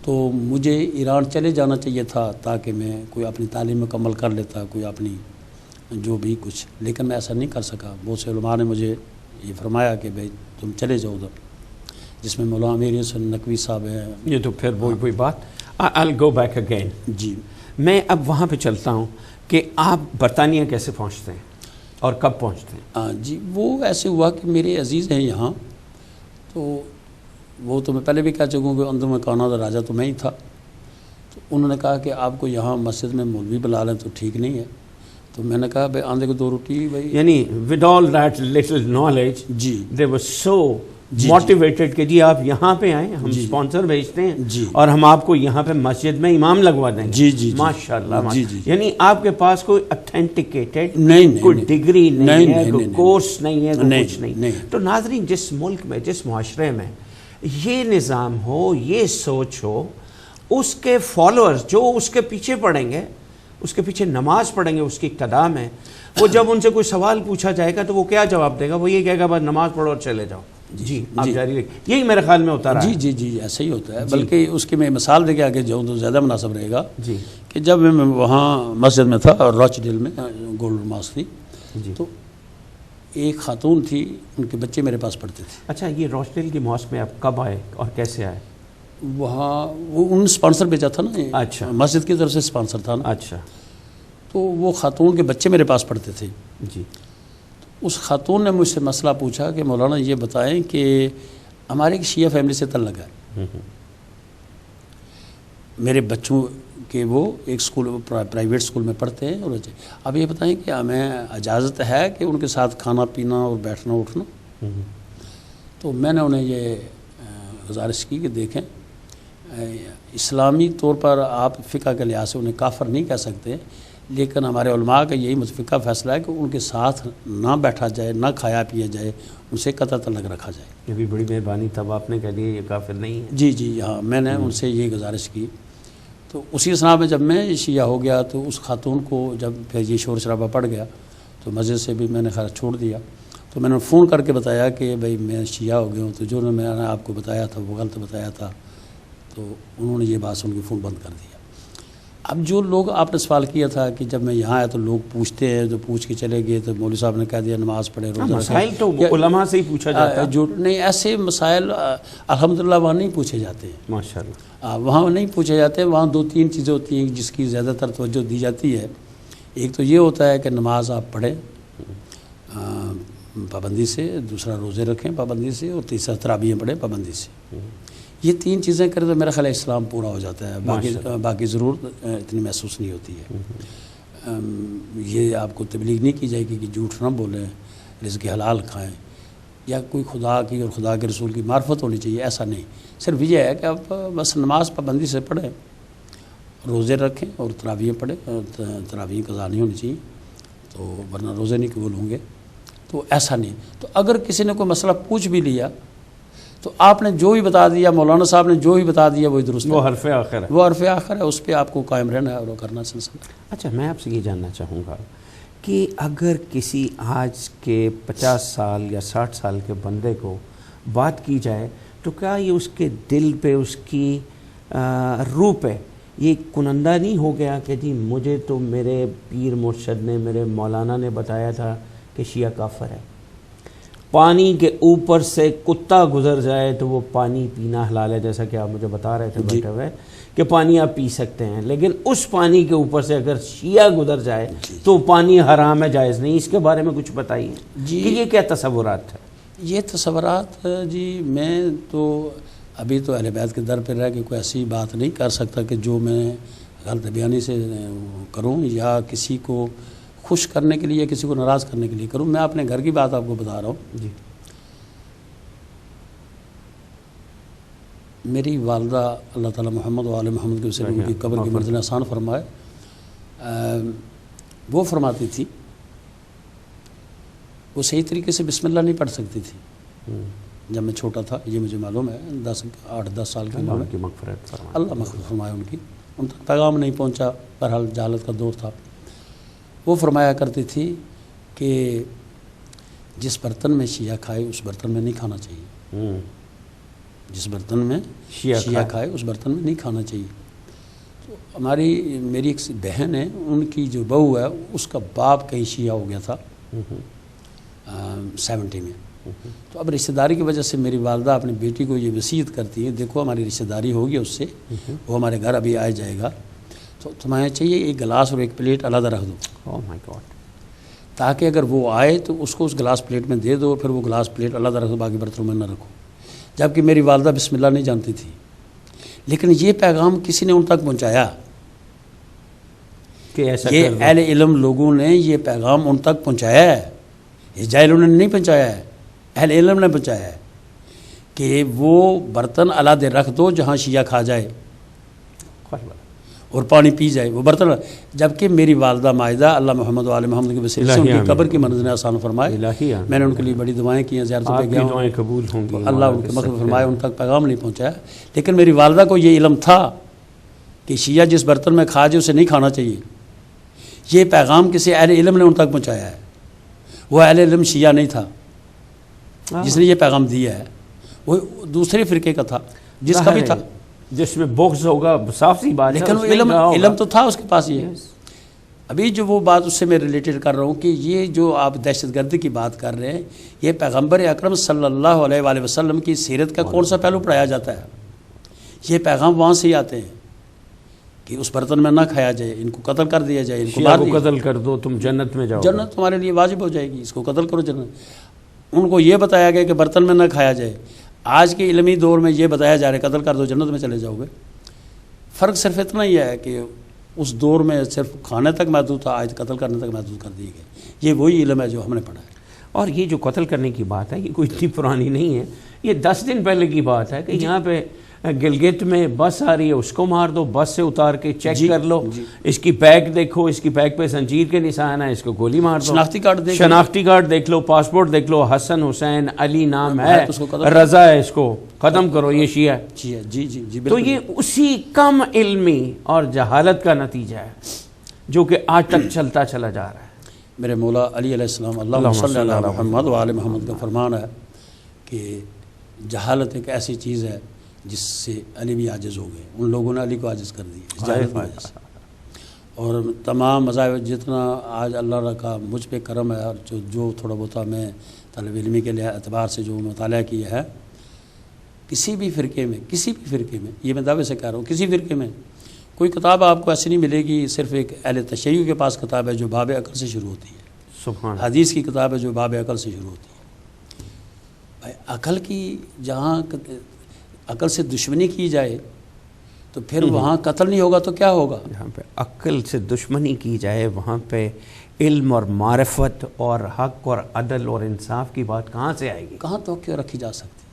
تو مجھے ایران چلے جانا چاہیے تھا تاکہ میں کوئی اپنی تعلیم مکمل کر لیتا، کوئی اپنی جو بھی کچھ. لیکن میں ایسا نہیں کر سکا. بہت سے علماء نے مجھے یہ فرمایا کہ بھائی تم چلے جاؤ ادھر، جس میں مولانا امیر حسین نقوی صاحب ہیں.
یہ تو پھر وہی بات. I'll go back again.
جی
میں اب وہاں پہ چلتا ہوں کہ آپ برطانیہ کیسے پہنچتے ہیں اور کب پہنچتے ہیں؟
جی وہ ایسے ہوا کہ میرے عزیز ہیں یہاں، تو وہ تو میں پہلے بھی کہہ چکا ہوں کہ اندر میں کانادا راجہ تو میں ہی تھا. تو انہوں نے کہا کہ آپ کو یہاں مسجد میں مولوی بلا لیں تو ٹھیک نہیں ہے. تو میں نے کہا بھائی آندھے کو 2 روٹی بھائی،
یعنی with all that little knowledge
جی
دے ور سو موٹیویٹڈ کہ جی آپ یہاں پہ آئیں، ہم اسپانسر بھیجتے ہیں اور ہم آپ کو یہاں پہ مسجد میں امام لگوا دیں.
جی
ماشاء اللہ. یعنی آپ کے پاس کوئی اتھینٹیکیٹڈ
نہیں،
کوئی ڈگری نہیں ہے، کوئی کورس نہیں ہے، کوئی کچھ
نہیں.
تو ناظرین، جس ملک میں، جس معاشرے میں یہ نظام ہو، یہ سوچ ہو، اس کے فالوورز جو اس کے پیچھے پڑیں گے اس کے پیچھے نماز پڑھیں گے اس کی اقتدا میں. وہ جب ان سے کوئی سوال پوچھا جائے گا تو وہ کیا جواب دے گا؟ وہ یہ کہے گا بس نماز پڑھو اور چلے جاؤ. جی آپ جاری رکھیں. یہی میرے خیال میں ہوتا رہا.
جی ایسا ہی ہوتا ہے. بلکہ اس کی میں مثال دے کے آگے جاؤں تو زیادہ مناسب رہے گا.
جی
کہ جب میں وہاں مسجد میں تھا اور راچ ڈیل میں گولڈن ماسک تھی, تو ایک خاتون تھی, ان کے بچے میرے پاس پڑھتے تھے.
اچھا, یہ روچڈیل کی ماسک میں آپ کب آئے اور کیسے آئے؟
وہاں وہ ان اسپانسر بھیجا تھا نا.
اچھا,
مسجد کی طرف سے اسپانسر تھا نا.
اچھا.
تو وہ خاتون کے بچے میرے پاس پڑھتے تھے.
جی.
اس خاتون نے مجھ سے مسئلہ پوچھا کہ مولانا یہ بتائیں کہ ہمارے ایک شیعہ فیملی سے تعلق ہے, میرے بچوں کے وہ ایک اسکول پرائیویٹ اسکول میں پڑھتے ہیں, اور اب یہ بتائیں کہ ہمیں اجازت ہے کہ ان کے ساتھ کھانا پینا اور بیٹھنا اٹھنا؟ تو میں نے انہیں یہ گزارش کی کہ دیکھیں, اسلامی طور پر آپ فقہ کے لحاظ سے انہیں کافر نہیں کہہ سکتے, لیکن ہمارے علماء کا یہی متفقہ فیصلہ ہے کہ ان کے ساتھ نہ بیٹھا جائے, نہ کھایا پیا جائے, ان سے قطع تعلق رکھا جائے.
یہ بھی بڑی مہربانی, تب آپ نے کہہ دیا یہ کافر نہیں ہے.
جی ہاں, میں نے ان سے یہ گزارش کی. تو اسی اسنا میں جب میں شیعہ ہو گیا تو اس خاتون کو جب پھر یہ شور شرابہ پڑ گیا تو مسجد سے بھی میں نے خیر چھوڑ دیا. تو میں نے فون کر کے بتایا کہ بھئی میں شیعہ ہو گیا ہوں, تو جو میں نے آپ کو بتایا تھا وہ غلط بتایا تھا. تو انہوں نے یہ بات سن کے فون بند کر دیا. اب جو لوگ آپ نے سوال کیا تھا کہ جب میں یہاں آیا تو لوگ پوچھتے ہیں, جو پوچھ کے چلے گئے تو مولوی صاحب نے کہہ دیا نماز پڑھے, روزہ رکھے.
مسائل تو علماء سے ہی پوچھا جاتا ہے.
جو نہیں, ایسے مسائل الحمدللہ وہاں نہیں پوچھے جاتے ہیں.
ماشاءاللہ
وہاں نہیں پوچھے جاتے. وہاں 2-3 چیزیں ہوتی ہیں جس کی زیادہ تر توجہ دی جاتی ہے. ایک تو یہ ہوتا ہے کہ نماز آپ پڑھیں پابندی سے, دوسرا روزے رکھیں پابندی سے, اور تیسرا تراویح پڑھیں پابندی سے. یہ 3 چیزیں کریں تو میرا خیال ہے اسلام پورا ہو جاتا ہے. باقی ضرورت اتنی محسوس نہیں ہوتی ہے. یہ آپ کو تبلیغ نہیں کی جائے گی کہ جھوٹ نہ بولیں, رزق حلال کھائیں, یا کوئی خدا کی اور خدا کے رسول کی معرفت ہونی چاہیے, ایسا نہیں. صرف یہ ہے کہ آپ بس نماز پابندی سے پڑھیں, روزے رکھیں اور تراویح پڑھیں. تراویح قضا نہیں ہونی چاہیے, تو ورنہ روزے نہیں قبول ہوں گے. تو ایسا نہیں. تو اگر کسی نے کوئی مسئلہ پوچھ بھی لیا تو آپ نے جو ہی بتا دیا, مولانا صاحب نے جو ہی بتا دیا وہی درست ہے.
وہ حرف آخر ہے.
وہ حرف آخر ہے, اس پہ آپ کو قائم رہنا ہے اور کرنا سلسلہ.
اچھا, میں آپ سے یہ جاننا چاہوں گا کہ اگر کسی آج کے 50 سال یا 60 سال کے بندے کو بات کی جائے تو کیا یہ اس کے دل پہ, اس کی روح پہ یہ کنندہ نہیں ہو گیا کہ جی مجھے تو میرے پیر مرشد نے, میرے مولانا نے بتایا تھا کہ شیعہ کافر ہے. پانی کے اوپر سے کتا گزر جائے تو وہ پانی پینا حلال ہے, جیسا کہ آپ مجھے بتا رہے تھے بیٹھے ہوئے کہ پانی آپ پی سکتے ہیں, لیکن اس پانی کے اوپر سے اگر شیعہ گزر جائے تو پانی حرام ہے, جائز نہیں. اس کے بارے میں کچھ بتائیے کہ یہ کیا تصورات ہے؟
یہ تصورات جی, میں تو ابھی تو اہل بیت کے در پہ رہ کے کوئی ایسی بات نہیں کر سکتا کہ جو میں غلط بیانی سے کروں یا کسی کو خوش کرنے کے لیے, کسی کو ناراض کرنے کے لیے کروں. میں اپنے گھر کی بات آپ کو بتا رہا ہوں.
جی.
میری والدہ اللہ تعالیٰ محمد و آل محمد کے وسیلے ان کی قبر کی منزل آسان فرمائے, وہ فرماتی تھی وہ صحیح طریقے سے بسم اللہ نہیں پڑھ سکتی تھی جب میں چھوٹا تھا. یہ مجھے معلوم ہے, 8-10 سال کی عمر میں. اللہ مغفرت فرمائے ان کی. ان تک پیغام نہیں پہنچا, بہرحال جہالت کا دور تھا. وہ فرمایا کرتی تھی کہ جس برتن میں شیعہ کھائے اس برتن میں نہیں کھانا چاہیے. جس برتن میں شیعہ کھائے اس برتن میں نہیں کھانا چاہیے. تو میری ایک بہن ہے, ان کی جو بہو ہے اس کا باپ کہیں شیعہ ہو گیا تھا 70 میں. تو اب رشتہ داری کی وجہ سے میری والدہ اپنی بیٹی کو یہ وصیت کرتی ہے, دیکھو ہماری رشتہ داری ہوگی اس سے, وہ ہمارے گھر ابھی آ جائے گا, تو تمہیں چاہیے ایک گلاس اور ایک پلیٹ علیحدہ رکھ دو.
اوہ مائی گاڈ.
تاکہ اگر وہ آئے تو اس کو اس گلاس پلیٹ میں دے دو, پھر وہ گلاس پلیٹ علیحدہ رکھ دو, باقی برتنوں میں نہ رکھو. جبکہ میری والدہ بسم اللہ نہیں جانتی تھی, لیکن یہ پیغام کسی نے ان تک پہنچایا کہ یہ اہل علم لوگوں نے یہ پیغام ان تک پہنچایا ہے. یہ جاہلوں نے نہیں پہنچایا ہے, اہل علم نے پہنچایا ہے کہ وہ برتن علیحدہ رکھ دو جہاں شیعہ کھا جائے اور پانی پی جائے وہ برتن. جبکہ میری والدہ مائدہ اللہ محمد و آل محمد کے وسیلے سے ان کی قبر کی منزل آسان فرمائے. میں نے ان کے لیے بڑی دعائیں کی ہیں, زیارتوں پہ گیا ہوں,
قبول ہوں گی,
اللہ ان کے مغفرت فرمائے. ان تک پیغام نہیں پہنچایا, لیکن میری والدہ کو یہ علم تھا کہ شیعہ جس برتن میں کھا جائے اسے نہیں کھانا چاہیے. یہ پیغام کسی اہل علم نے ان تک پہنچایا ہے. وہ اہل علم شیعہ نہیں تھا جس نے یہ پیغام دیا ہے، وہ دوسرے فرقے کا تھا جس کا بھی تھا،
جس میں بغض ہوگا صاف سی بات ہے،
لیکن وہ علم تو تھا اس کے پاس. یہ ابھی جو وہ بات اس سے میں ریلیٹڈ کر رہا ہوں کہ یہ جو آپ دہشت گردی کی بات کر رہے ہیں، یہ پیغمبر اکرم صلی اللہ علیہ وآلہ وسلم کی سیرت کا کون سا پہلو پڑھایا جاتا ہے؟ یہ پیغام وہاں سے ہی آتے ہیں کہ اس برتن میں نہ کھایا جائے، ان کو قتل کر دیا جائے، ان کو مار دیا،
قتل کر دو تم جنت میں جاؤ،
جنت تمہارے لیے واجب ہو جائے گی، اس کو قتل کرو جنت. ان کو یہ بتایا گیا کہ برتن میں نہ کھایا جائے. آج کے علمی دور میں یہ بتایا جا رہا ہے قتل کر دو جنت میں چلے جاؤ گے. فرق صرف اتنا ہی ہے کہ اس دور میں صرف کھانے تک محدود تھا، آج قتل کرنے تک محدود کر دیے گئے. یہ وہی علم ہے جو ہم نے پڑھا ہے.
اور یہ جو قتل کرنے کی بات ہے یہ کوئی اتنی پرانی نہیں ہے، یہ 10 دن پہلے کی بات ہے کہ یہاں پہ گلگت میں بس آ رہی ہے، اس کو مار دو، بس سے اتار کے چیک کر لو، اس کی بیگ دیکھو، اس کی بیگ پہ زنجیر کے نشان ہے، اس کو گولی مار دو، شناختی کارڈ دیکھ لو، پاسپورٹ دیکھ لو، حسن حسین علی نام ہے، رضا ہے، اس کو ختم کرو، یہ شیعہ ہے.
جی
تو یہ اسی کم علمی اور جہالت کا نتیجہ ہے جو کہ آج تک چلتا چلا جا رہا ہے.
میرے مولا علی علیہ السلام اللہم صلی اللہ علیہ محمد و آل محمد کا فرمان ہے کہ جہالت ایک ایسی چیز ہے جس سے علی بھی عاجز ہو گئے. ان لوگوں نے علی کو عاجز کر دیا جہالت کی وجہ سے. اور تمام مذاہب جتنا آج اللہ کا مجھ پہ کرم ہے، اور جو تھوڑا بہت میں طالب علمی کے اعتبار سے جو مطالعہ کیا ہے، کسی بھی فرقے میں یہ میں دعوے سے کہہ رہا ہوں، کسی فرقے میں کوئی کتاب آپ کو ایسی نہیں ملے گی. صرف ایک اہل تشیع کے پاس کتاب ہے جو باب عقل سے شروع ہوتی ہے.
سبحان اللہ.
حدیث کی کتاب ہے جو باب عقل سے شروع ہوتی ہے. بھائی عقل کی جہاں عقل سے دشمنی کی جائے تو پھر وہاں قتل نہیں ہوگا تو کیا ہوگا؟
جہاں پہ عقل سے دشمنی کی جائے وہاں پہ علم اور معرفت اور حق اور عدل اور انصاف کی بات کہاں سے آئے گی؟
کہاں توقع رکھی جا سکتی؟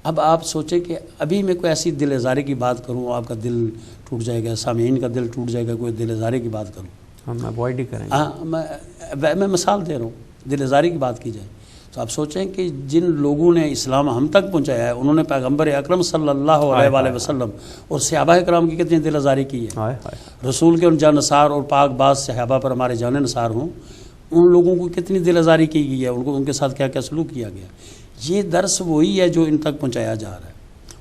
اب آپ سوچیں کہ ابھی میں کوئی ایسی دل ازاری کی بات کروں، آپ کا دل ٹوٹ جائے گا، سامعین کا دل ٹوٹ جائے گا. کوئی دل ازاری کی بات کروں،
ہم اوائڈ ہی کریں گے.
ہاں میں مثال دے رہا ہوں، دل ازاری کی بات کی جائے تو آپ سوچیں کہ جن لوگوں نے اسلام ہم تک پہنچایا ہے، انہوں نے پیغمبر اکرم صلی اللہ علیہ وآلہ وسلم اور صحابہ کرام کی کتنی دل ازاری کی ہے. رسول کے ان جان نثار اور پاک باز صحابہ پر ہمارے جان نثار ہوں، ان لوگوں کو کتنی دل ازاری کی گئی ہے، ان کے ساتھ کیا کیا سلوک کیا گیا. یہ درس وہی ہے جو ان تک پہنچایا جا رہا ہے.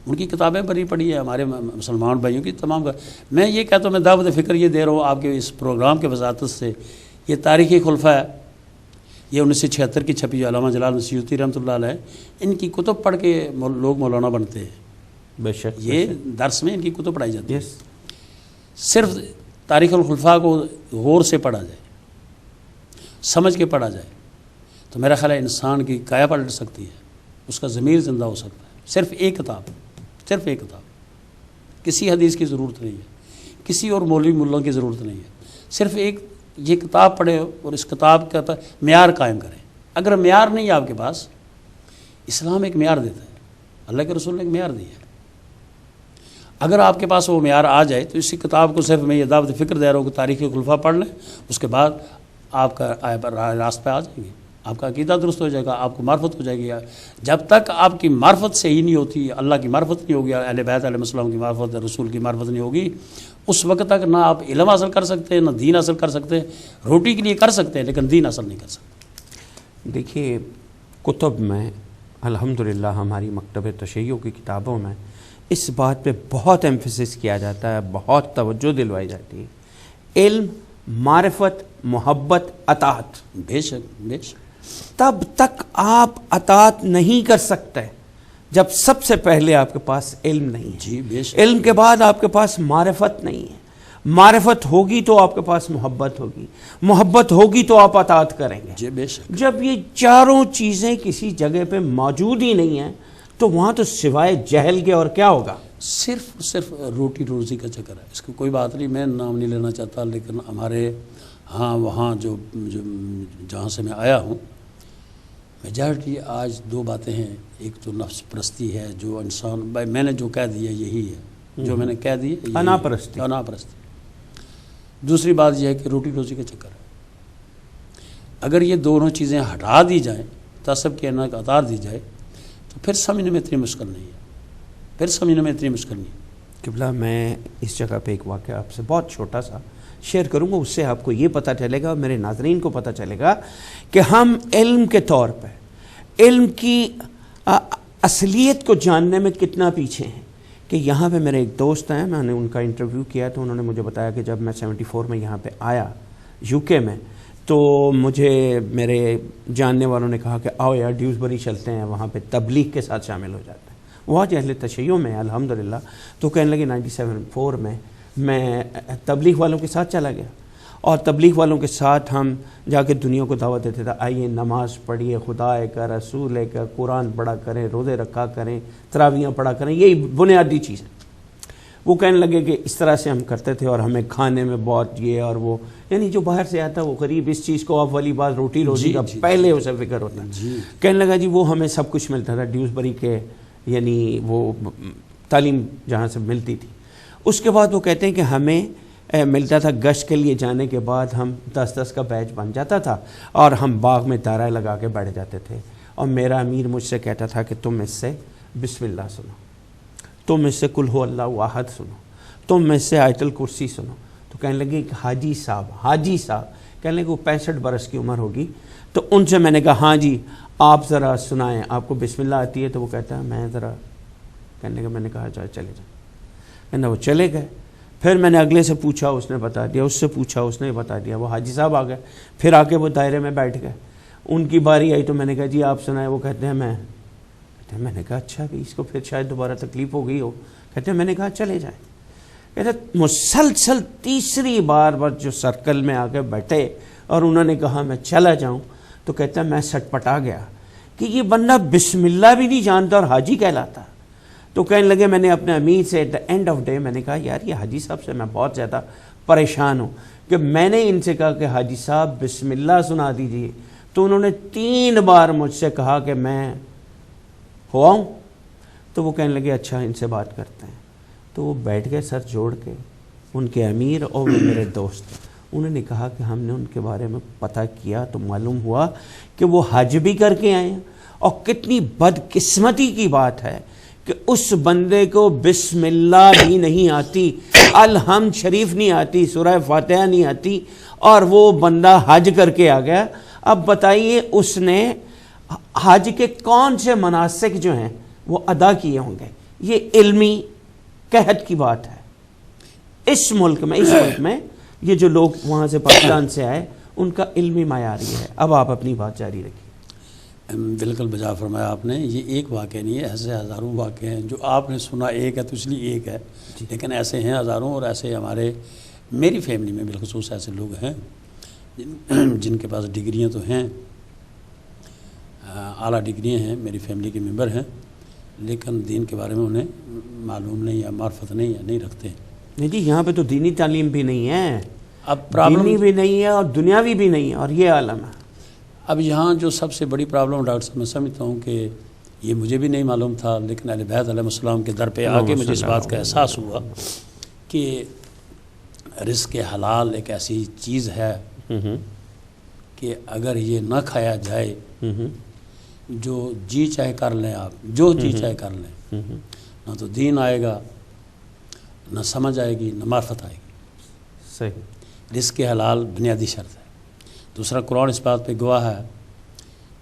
ان کی کتابیں بھری پڑھی ہے ہمارے مسلمان بھائیوں کی تمام. میں یہ کہتا ہوں، میں دعوت فکر یہ دے رہا ہوں آپ کے اس پروگرام کے وساطت سے. یہ تاریخی خلفہ ہے، یہ 1976 کی چھپی علامہ جلال سیوطی رحمۃ اللہ علیہ، ان کی کتب پڑھ کے لوگ مولانا بنتے ہیں.
بے شک
یہ درس میں ان کی کتب پڑھائی جاتی ہے. صرف تاریخ الخلفاء کو غور سے پڑھا جائے، سمجھ کے پڑھا جائے تو میرا خیال ہے انسان کی کایا پلٹ سکتی ہے، اس کا ضمیر زندہ ہو سکتا ہے. صرف ایک کتاب، کسی حدیث کی ضرورت نہیں ہے، کسی اور مولوی ملوں کی ضرورت نہیں ہے. صرف ایک یہ کتاب پڑھے اور اس کتاب کا معیار قائم کریں. اگر معیار نہیں ہے آپ کے پاس، اسلام ایک معیار دیتا ہے، اللہ کے رسول نے ایک معیار دیا ہے. اگر آپ کے پاس وہ معیار آ جائے تو اسی کتاب کو صرف میں یہ دعوت فکر دے رہا ہوں کہ تاریخ خلفاء پڑھ لیں، اس کے بعد آپ کا راست پہ آ جائیں گے، آپ کا عقیدہ درست ہو جائے گا، آپ کو معرفت ہو جائے گی. جب تک آپ کی معرفت صحیح نہیں ہوتی، اللہ کی معرفت نہیں ہوگی، اہل بیت علیہ السلام کی معرفت، رسول کی معرفت نہیں ہوگی، اس وقت تک نہ آپ علم حاصل کر سکتے نہ دین حاصل کر سکتے. روٹی کے لیے کر سکتے ہیں لیکن دین حاصل نہیں کر سکتے.
دیکھیے کتب میں الحمدللہ ہماری مکتب تشیع کی کتابوں میں اس بات پہ بہت ایمفیسس کیا جاتا ہے، بہت توجہ دلوائی جاتی ہے، علم، معرفت، محبت، اطاعت.
بے شک
تب تک آپ اطاعت نہیں کر سکتے جب سب سے پہلے آپ کے پاس علم نہیں ہے.
جی بے شک.
علم کے بعد آپ کے پاس معرفت نہیں ہے. معرفت ہوگی تو آپ کے پاس محبت ہوگی، محبت ہوگی تو آپ اطاعت کریں گے.
جی بے شک.
جب یہ چاروں چیزیں کسی جگہ پہ موجود ہی نہیں ہیں تو وہاں تو سوائے جہل کے اور کیا ہوگا؟
صرف روٹی روزی کا چکر ہے. اس کی کوئی بات نہیں، میں نام نہیں لینا چاہتا، لیکن ہمارے وہاں جو جہاں سے میں آیا ہوں، میجارٹی آج دو باتیں ہیں. ایک تو نفس پرستی ہے، جو انسان بھائی میں نے جو کہہ دیا یہی ہے، جو میں نے کہہ دیا
انا پرستی.
دوسری بات یہ ہے کہ روٹی روزی کا چکر ہے. اگر یہ دونوں چیزیں ہٹا دی جائیں، تعصب کے انا اتار دی جائے تو پھر سمجھنے میں اتنی مشکل نہیں ہے.
قبلہ میں اس جگہ پہ ایک واقعہ آپ سے بہت چھوٹا سا شیئر کروں گا، اس سے آپ کو یہ پتہ چلے گا اور میرے ناظرین کو پتہ چلے گا کہ ہم علم کے طور پہ علم کی اصلیت کو جاننے میں کتنا پیچھے ہیں. کہ یہاں پہ میرے ایک دوست ہیں، میں نے ان کا انٹرویو کیا تو انہوں نے مجھے بتایا کہ جب میں 74 میں یہاں پہ آیا یو کے میں، تو مجھے میرے جاننے والوں نے کہا کہ آؤ یار ڈیوزبری چلتے ہیں، وہاں پہ تبلیغ کے ساتھ شامل ہو جاتے ہیں. وہ آج اہل تشیع میں الحمدللہ. تو کہنے لگے 97 میں تبلیغ والوں کے ساتھ چلا گیا، اور تبلیغ والوں کے ساتھ ہم جا کے دنیا کو دعوت دیتے تھے، آئیے نماز پڑھیے، خدا کا رسول کا قرآن پڑھا کریں، روزے رکھا کریں، تراویحاں پڑھا کریں، یہی بنیادی چیز ہے. وہ کہنے لگے کہ اس طرح سے ہم کرتے تھے اور ہمیں کھانے میں بہت یہ اور وہ، یعنی جو باہر سے آتا وہ غریب اس چیز کو اب والی بات روٹی روزی کا پہلے اسے فکر ہوتا ہے. کہنے لگا جی وہ ہمیں سب کچھ ملتا تھا ڈیوزبری کے، یعنی وہ تعلیم جہاں سے ملتی تھی. اس کے بعد وہ کہتے ہیں کہ ہمیں ملتا تھا گشت کے لیے جانے کے بعد ہم 10 کا بیچ بن جاتا تھا اور ہم باغ میں دائرہ لگا کے بیٹھ جاتے تھے، اور میرا امیر مجھ سے کہتا تھا کہ تم اس سے بسم اللہ سنو، تم اس سے قل هو اللہ احد سنو، تم اس سے آیت الکرسی سنو. تو کہنے لگے کہ حاجی صاحب کہنے لگے وہ 65 برس کی عمر ہوگی. تو ان سے میں نے کہا ہاں جی آپ ذرا سنائیں، آپ کو بسم اللہ آتی ہے؟ تو وہ کہتا ہے میں ذرا، کہنے کا میں نے کہا چلے جائیں. کہنا وہ چلے گئے. پھر میں نے اگلے سے پوچھا، اس نے بتا دیا، اس سے پوچھا، اس نے بتا دیا. وہ حاجی صاحب آ گئے، پھر آ کے وہ دائرے میں بیٹھ گئے. ان کی باری آئی تو میں نے کہا جی آپ سنائیں. وہ کہتے ہیں میں نے کہا اچھا کہ اس کو پھر شاید دوبارہ تکلیف ہو گئی ہو. کہتے ہیں میں نے کہا چلے جائیں. کہتے مسلسل تیسری بار جو سرکل میں آ کے بیٹھے اور انہوں نے کہا میں چلا جاؤں، تو کہتا ہے میں سٹ پٹا گیا کہ یہ بندہ بسم اللہ بھی نہیں جانتا اور حاجی کہلاتا. تو کہنے لگے میں نے اپنے امیر سے at the end of day میں نے کہا یار یہ حاجی صاحب سے میں بہت زیادہ پریشان ہوں کہ میں نے ان سے کہا کہ حاجی صاحب بسم اللہ سنا دیجیے، تو انہوں نے 3 بار مجھ سے کہا کہ میں ہوا ہوں. تو وہ کہنے لگے اچھا ان سے بات کرتے ہیں. تو وہ بیٹھ گئے سر جوڑ کے، ان کے امیر اور وہ میرے دوست. انہوں نے کہا کہ ہم نے ان کے بارے میں پتہ کیا تو معلوم ہوا کہ وہ حج بھی کر کے آئے ہیں، اور کتنی بدقسمتی کی بات ہے کہ اس بندے کو بسم اللہ بھی نہیں آتی، الحمد شریف نہیں آتی، سورہ فاتحہ نہیں آتی، اور وہ بندہ حج کر کے آ گیا. اب بتائیے اس نے حج کے کون سے مناسک جو ہیں وہ ادا کیے ہوں گے؟ یہ علمی قحط کی بات ہے. اس ملک میں یہ جو لوگ وہاں سے پاکستان سے آئے ان کا علمی معیار یہ ہے. اب آپ اپنی بات جاری رکھیے.
بالکل بجا فرمایا آپ نے. یہ ایک واقعہ نہیں ہے، ایسے ہزاروں واقعے ہیں. جو آپ نے سنا ایک ہے تو اس لیے ایک ہے، لیکن ایسے ہیں ہزاروں. اور ایسے میری فیملی میں بالخصوص ایسے لوگ ہیں جن کے پاس ڈگریاں تو ہیں، اعلیٰ ڈگریاں ہیں، میری فیملی کے ممبر ہیں، لیکن دین کے بارے میں انہیں معلوم نہیں ہے، معرفت نہیں ہے، نہیں رکھتے.
نہیں جی یہاں پہ تو دینی تعلیم بھی نہیں ہے،
اب دینی
بھی نہیں ہے اور دنیاوی بھی نہیں ہے، اور یہ عالم ہے.
اب یہاں جو سب سے بڑی پرابلم ڈاکٹر صاحب میں سمجھتا ہوں کہ یہ مجھے بھی نہیں معلوم تھا، لیکن اہل بیت علیہ السلام کے در پہ آ کے مجھے اس بات کا احساس ہوا کہ رزق حلال ایک ایسی چیز ہے کہ اگر یہ نہ کھایا جائے، جو جی چاہے کر لیں، آپ جو جی چاہے کر لیں، نہ تو دین آئے گا، نہ سمجھ آئے گی، نہ معرفت آئے گی.
صحیح.
رزق حلال بنیادی شرط ہے. دوسرا قرآن اس بات پہ گواہ ہے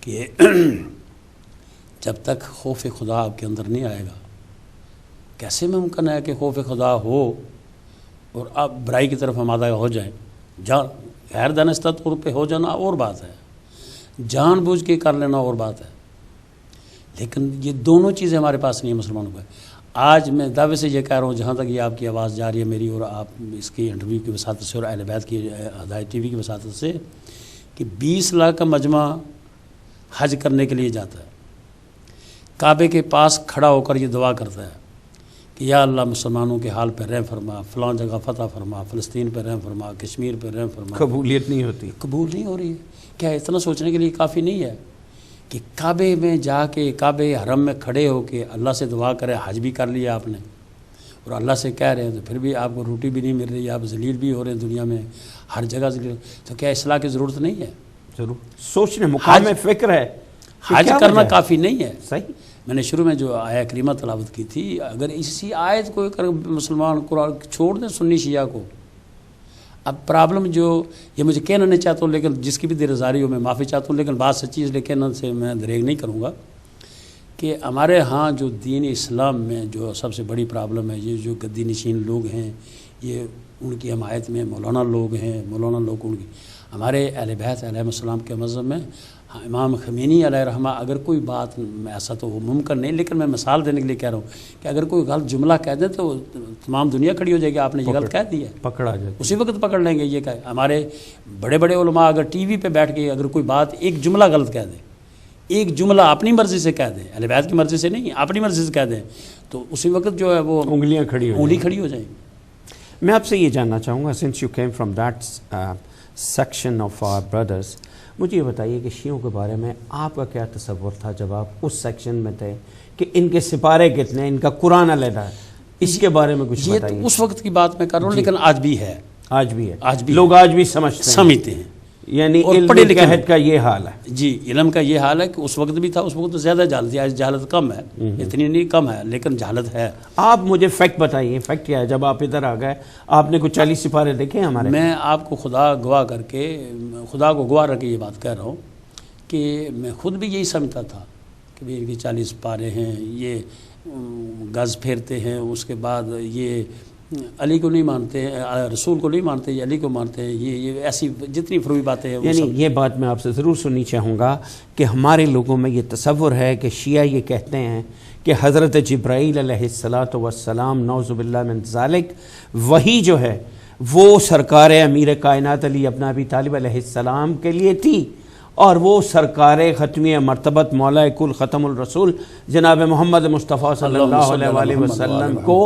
کہ جب تک خوف خدا آپ کے اندر نہیں آئے گا، کیسے ممکن ہے کہ خوف خدا ہو اور آپ برائی کی طرف آمادہ ہو جائیں؟ غیر دانستہ طور پہ ہو جانا اور بات ہے، جان بوجھ کے کر لینا اور بات ہے، لیکن یہ دونوں چیزیں ہمارے پاس نہیں ہیں مسلمانوں کو. آج میں دعوے سے یہ کہہ رہا ہوں، جہاں تک یہ آپ کی آواز جا رہی ہے میری اور آپ اس کی انٹرویو کی وساطت سے اور اہل بیت کی ہدایت ٹی وی کی وساطت سے، کہ 20 لاکھ کا مجمع حج کرنے کے لیے جاتا ہے، کعبے کے پاس کھڑا ہو کر یہ دعا کرتا ہے کہ یا اللہ مسلمانوں کے حال پہ رحم فرما، فلاں جگہ فتح فرما، فلسطین پہ رحم فرما، کشمیر پہ رحم فرما.
قبولیت نہیں ہوتی،
قبول نہیں ہو رہی ہے. کیا اتنا سوچنے کے لیے کافی نہیں ہے کہ کعبے میں جا کے کعبے حرم میں کھڑے ہو کے اللہ سے دعا کرے؟ حج بھی کر لیا آپ نے اور اللہ سے کہہ رہے ہیں، تو پھر بھی آپ کو روٹی بھی نہیں مل رہی، آپ ذلیل بھی ہو رہے ہیں دنیا میں، ہر جگہ ذلیل. تو کیا اصلاح کی ضرورت نہیں ہے؟ ضرور
سوچنے مقام فکر ہے.
حج کرنا کافی نہیں ہے.
صحیح.
میں نے شروع میں جو آیہ کریمہ تلاوت کی تھی، اگر اسی آیت کو مسلمان قرآن چھوڑ دیں سنی شیعہ کو، اب پرابلم جو یہ مجھے کہنا نہیں چاہتا ہوں، لیکن جس کی بھی دیر زاری ہو میں معافی چاہتا ہوں، لیکن بات سچی اس لیے کہنا سے میں دریغ نہیں کروں گا کہ ہمارے ہاں جو دین اسلام میں جو سب سے بڑی پرابلم ہے، یہ جو گدی نشین لوگ ہیں، یہ ان کی حمایت میں مولانا لوگ ہیں، مولانا لوگ ان کی ہمارے اہل بیت علیہ السلام کے مذہب میں امام خمینی علیہ رحمہ اگر کوئی بات ایسا تو وہ ممکن نہیں، لیکن میں مثال دینے کے لیے کہہ رہا ہوں کہ اگر کوئی غلط جملہ کہہ دیں تو تمام دنیا کھڑی ہو جائے گی، آپ نے یہ غلط کہہ دیا ہے،
پکڑا جائے،
اسی وقت پکڑ لیں گے۔ یہ کہ ہمارے بڑے بڑے علماء اگر ٹی وی پہ بیٹھ کے اگر کوئی بات ایک جملہ غلط کہہ دیں، ایک جملہ اپنی مرضی سے کہہ دیں، اہل بیت کی مرضی سے نہیں، اپنی مرضی سے کہہ دیں، تو اسی وقت جو ہے وہ
انگلیاں کھڑی
کھڑی ہو جائیں گی۔
میں آپ سے یہ جاننا چاہوں گا، since you came from that section of our brothers, مجھے یہ بتائیے کہ شیعوں کے بارے میں آپ کا کیا تصور تھا جب آپ اس سیکشن میں تھے، کہ ان کے سپارے کتنے، ان کا قرآن علیحدہ ہے، اس کے بارے میں کچھ بتائیے۔
یہ تو اس وقت کی بات میں کر رہا ہوں، لیکن آج بھی ہے،
آج بھی ہے، لوگ آج بھی سمجھتے ہیں، یعنی علم جہالت کا یہ حال ہے۔
جی، علم کا یہ حال ہے کہ اس وقت بھی تھا، اس وقت تو زیادہ جہالت تھی، آج جہالت کم ہے، اتنی نہیں کم ہے، لیکن جہالت ہے۔
آپ مجھے فیکٹ بتائیے، فیکٹ کیا ہے؟ جب آپ ادھر آ گئے آپ نے کچھ 40 سپارے دیکھے ہمارے؟
میں آپ کو خدا گواہ کر کے، خدا کو گواہ رکھ کے یہ بات کہہ رہا ہوں کہ میں خود بھی یہی سمجھتا تھا کہ بھی ان کے 40 پارے ہیں، یہ گز پھیرتے ہیں، اس کے بعد یہ علی کو نہیں مانتے، رسول کو نہیں مانتے، یہ علی کو مانتے ہیں، یہ ایسی جتنی فروئی باتیں ہیں۔
یعنی یہ بات میں آپ سے ضرور سننی چاہوں گا کہ ہمارے لوگوں میں یہ تصور ہے کہ شیعہ یہ کہتے ہیں کہ حضرت جبرائیل علیہ السلام نعوذ باللہ من ذالک، وہی جو ہے وہ سرکار امیر کائنات علی ابن ابی طالب علیہ السلام کے لیے تھی، اور وہ سرکار ختمی مرتبت مولا کل ختم الرسول جناب محمد مصطفیٰ صلی اللہ علیہ وآلہ وسلم کو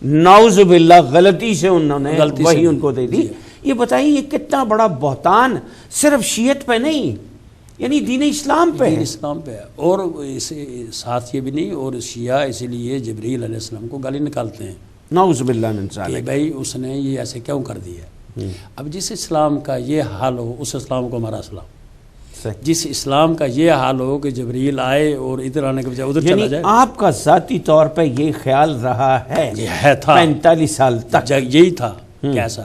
نعوذ باللہ غلطی سے انہوں نے وہی ان کو دے دی۔ یہ بتائیے یہ کتنا بڑا بہتان صرف شیعت پہ نہیں، یعنی دین اسلام پہ ہے،
اسلام پہ ہے، اور اسے ساتھ یہ بھی نہیں، اور شیعہ اسی لیے جبریل علیہ السلام کو گالی نکالتے ہیں،
نعوذ باللہ من ذالک،
کہ بھائی اس نے یہ ایسے کیوں کر دیا۔ اب جس اسلام کا یہ حال ہو، اس اسلام کو ہمارا اسلام، جس اسلام کا یہ حال ہو کہ جبریل آئے اور ادھر آنے کے بجائے ادھر چلا جائے،
آپ کا ذاتی طور پہ یہ خیال رہا ہے،
یہ تھا
45 سال تک
یہی تھا، کیسا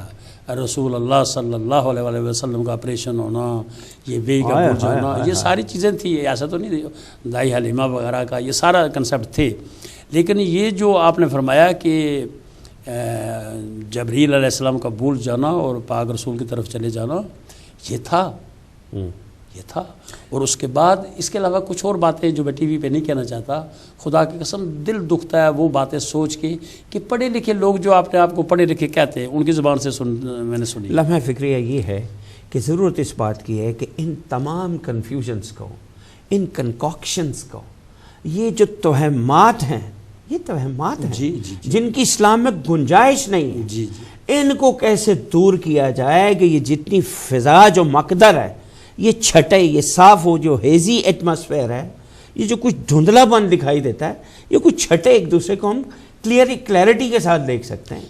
رسول اللہ صلی اللہ علیہ وسلم کا آپریشن ہونا، یہ وے کا بھول جانا، یہ ساری چیزیں تھی، ایسا تو نہیں دائی حلیمہ وغیرہ کا یہ سارا کنسیپٹ تھے، لیکن یہ جو آپ نے فرمایا کہ جبریل علیہ السلام کا بھول جانا اور پاک رسول کی طرف چلے جانا، یہ تھا، یہ تھا۔ اور اس کے بعد اس کے علاوہ کچھ اور باتیں جو میں ٹی وی پہ نہیں کہنا چاہتا، خدا کی قسم دل دکھتا ہے وہ باتیں سوچ کے کہ پڑھے لکھے لوگ جو اپنے آپ کو پڑھے لکھے کہتے ہیں، ان کی زبان سے میں نے سنی۔
لمحہ فکریہ یہ ہے کہ ضرورت اس بات کی ہے کہ ان تمام کنفیوژنس کو، ان کنکاکشنز کو، یہ جو توہمات ہیں، یہ توہمات ہیں جن کی اسلام میں گنجائش نہیں ہے، ان کو کیسے دور کیا جائے کہ یہ جتنی فضا جو مقدر ہے یہ چھٹے، یہ صاف ہو، جو ہیزی ایٹماسفیئر ہے، یہ جو کچھ دھندلا بن دکھائی دیتا ہے، یہ کچھ چھٹے ایک دوسرے کو ہم کلیئرٹی کے ساتھ دیکھ سکتے ہیں۔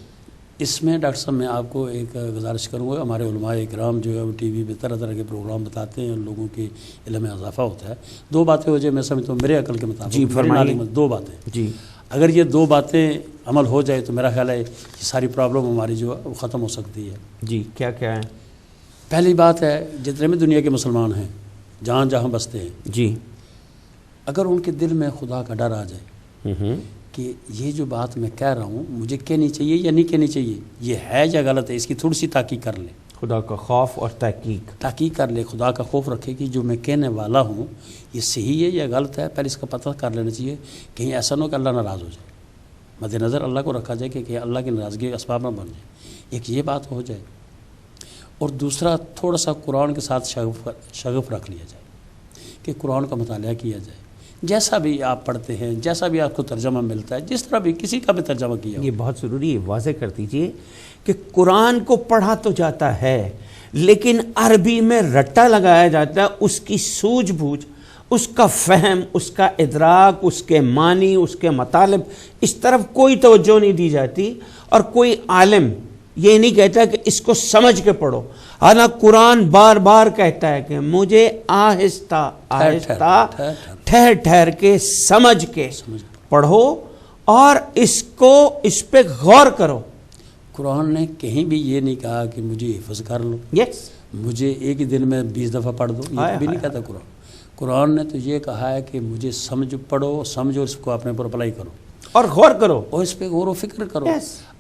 اس میں ڈاکٹر صاحب میں آپ کو ایک گزارش کروں گا، ہمارے علماء اکرام جو ہے وہ ٹی وی پہ طرح طرح کے پروگرام بتاتے ہیں، لوگوں کے علم میں اضافہ ہوتا ہے۔ دو باتیں ہو جائے، میں سمجھتا ہوں میرے عقل کے مطابق،
جی فرمائیے،
دو باتیں،
جی
اگر یہ دو باتیں عمل ہو جائے تو میرا خیال ہے یہ ساری پرابلم ہماری جو ہے وہ ختم ہو سکتی ہے۔
جی کیا کیا ہے؟
پہلی بات ہے، جتنے بھی دنیا کے مسلمان ہیں جہاں جہاں بستے ہیں،
جی
اگر ان کے دل میں خدا کا ڈر آ جائے کہ یہ جو بات میں کہہ رہا ہوں مجھے کہنی چاہیے یا نہیں کہنی چاہیے، یہ ہے یا غلط ہے، اس کی تھوڑی سی تحقیق کر لے،
خدا کا خوف اور تحقیق
کر لے، خدا کا خوف رکھے کہ جو میں کہنے والا ہوں یہ صحیح ہے یا غلط ہے، پہلے اس کا پتہ کر لینا چاہیے، کہیں ایسا نہ ہو کہ اللہ ناراض ہو جائے، مد نظر اللہ کو رکھا جائے کہ اللہ کی ناراضگی کا اسباب نہ بن جائے، ایک یہ بات ہو جائے، اور دوسرا تھوڑا سا قرآن کے ساتھ شغف رکھ لیا جائے کہ قرآن کا مطالعہ کیا جائے، جیسا بھی آپ پڑھتے ہیں، جیسا بھی آپ کو ترجمہ ملتا ہے، جس طرح بھی کسی کا بھی ترجمہ کیا،
یہ بہت ضروری ہے، واضح کر دیجئے کہ قرآن کو پڑھا تو جاتا ہے لیکن عربی میں رٹا لگایا جاتا ہے، اس کی سوجھ بوجھ، اس کا فہم، اس کا ادراک، اس کے معنی، اس کے مطالب، اس طرف کوئی توجہ نہیں دی جاتی، اور کوئی عالم یہ نہیں کہتا کہ اس کو سمجھ کے پڑھو، حالانکہ قرآن بار بار کہتا ہے کہ مجھے آہستہ آہستہ ٹھہر ٹھہر کے سمجھ کے پڑھو اور اس پہ غور کرو۔
قرآن نے کہیں بھی یہ نہیں کہا کہ مجھے حفظ کر لو،
یس،
مجھے ایک ہی دن میں 20 دفعہ پڑھ دو، یہ بھی نہیں کہتا قرآن نے تو یہ کہا ہے کہ مجھے پڑھو، سمجھو، اس کو اپنے پر اپلائی کرو
اور غور کرو
اور اس پہ غور و فکر کرو۔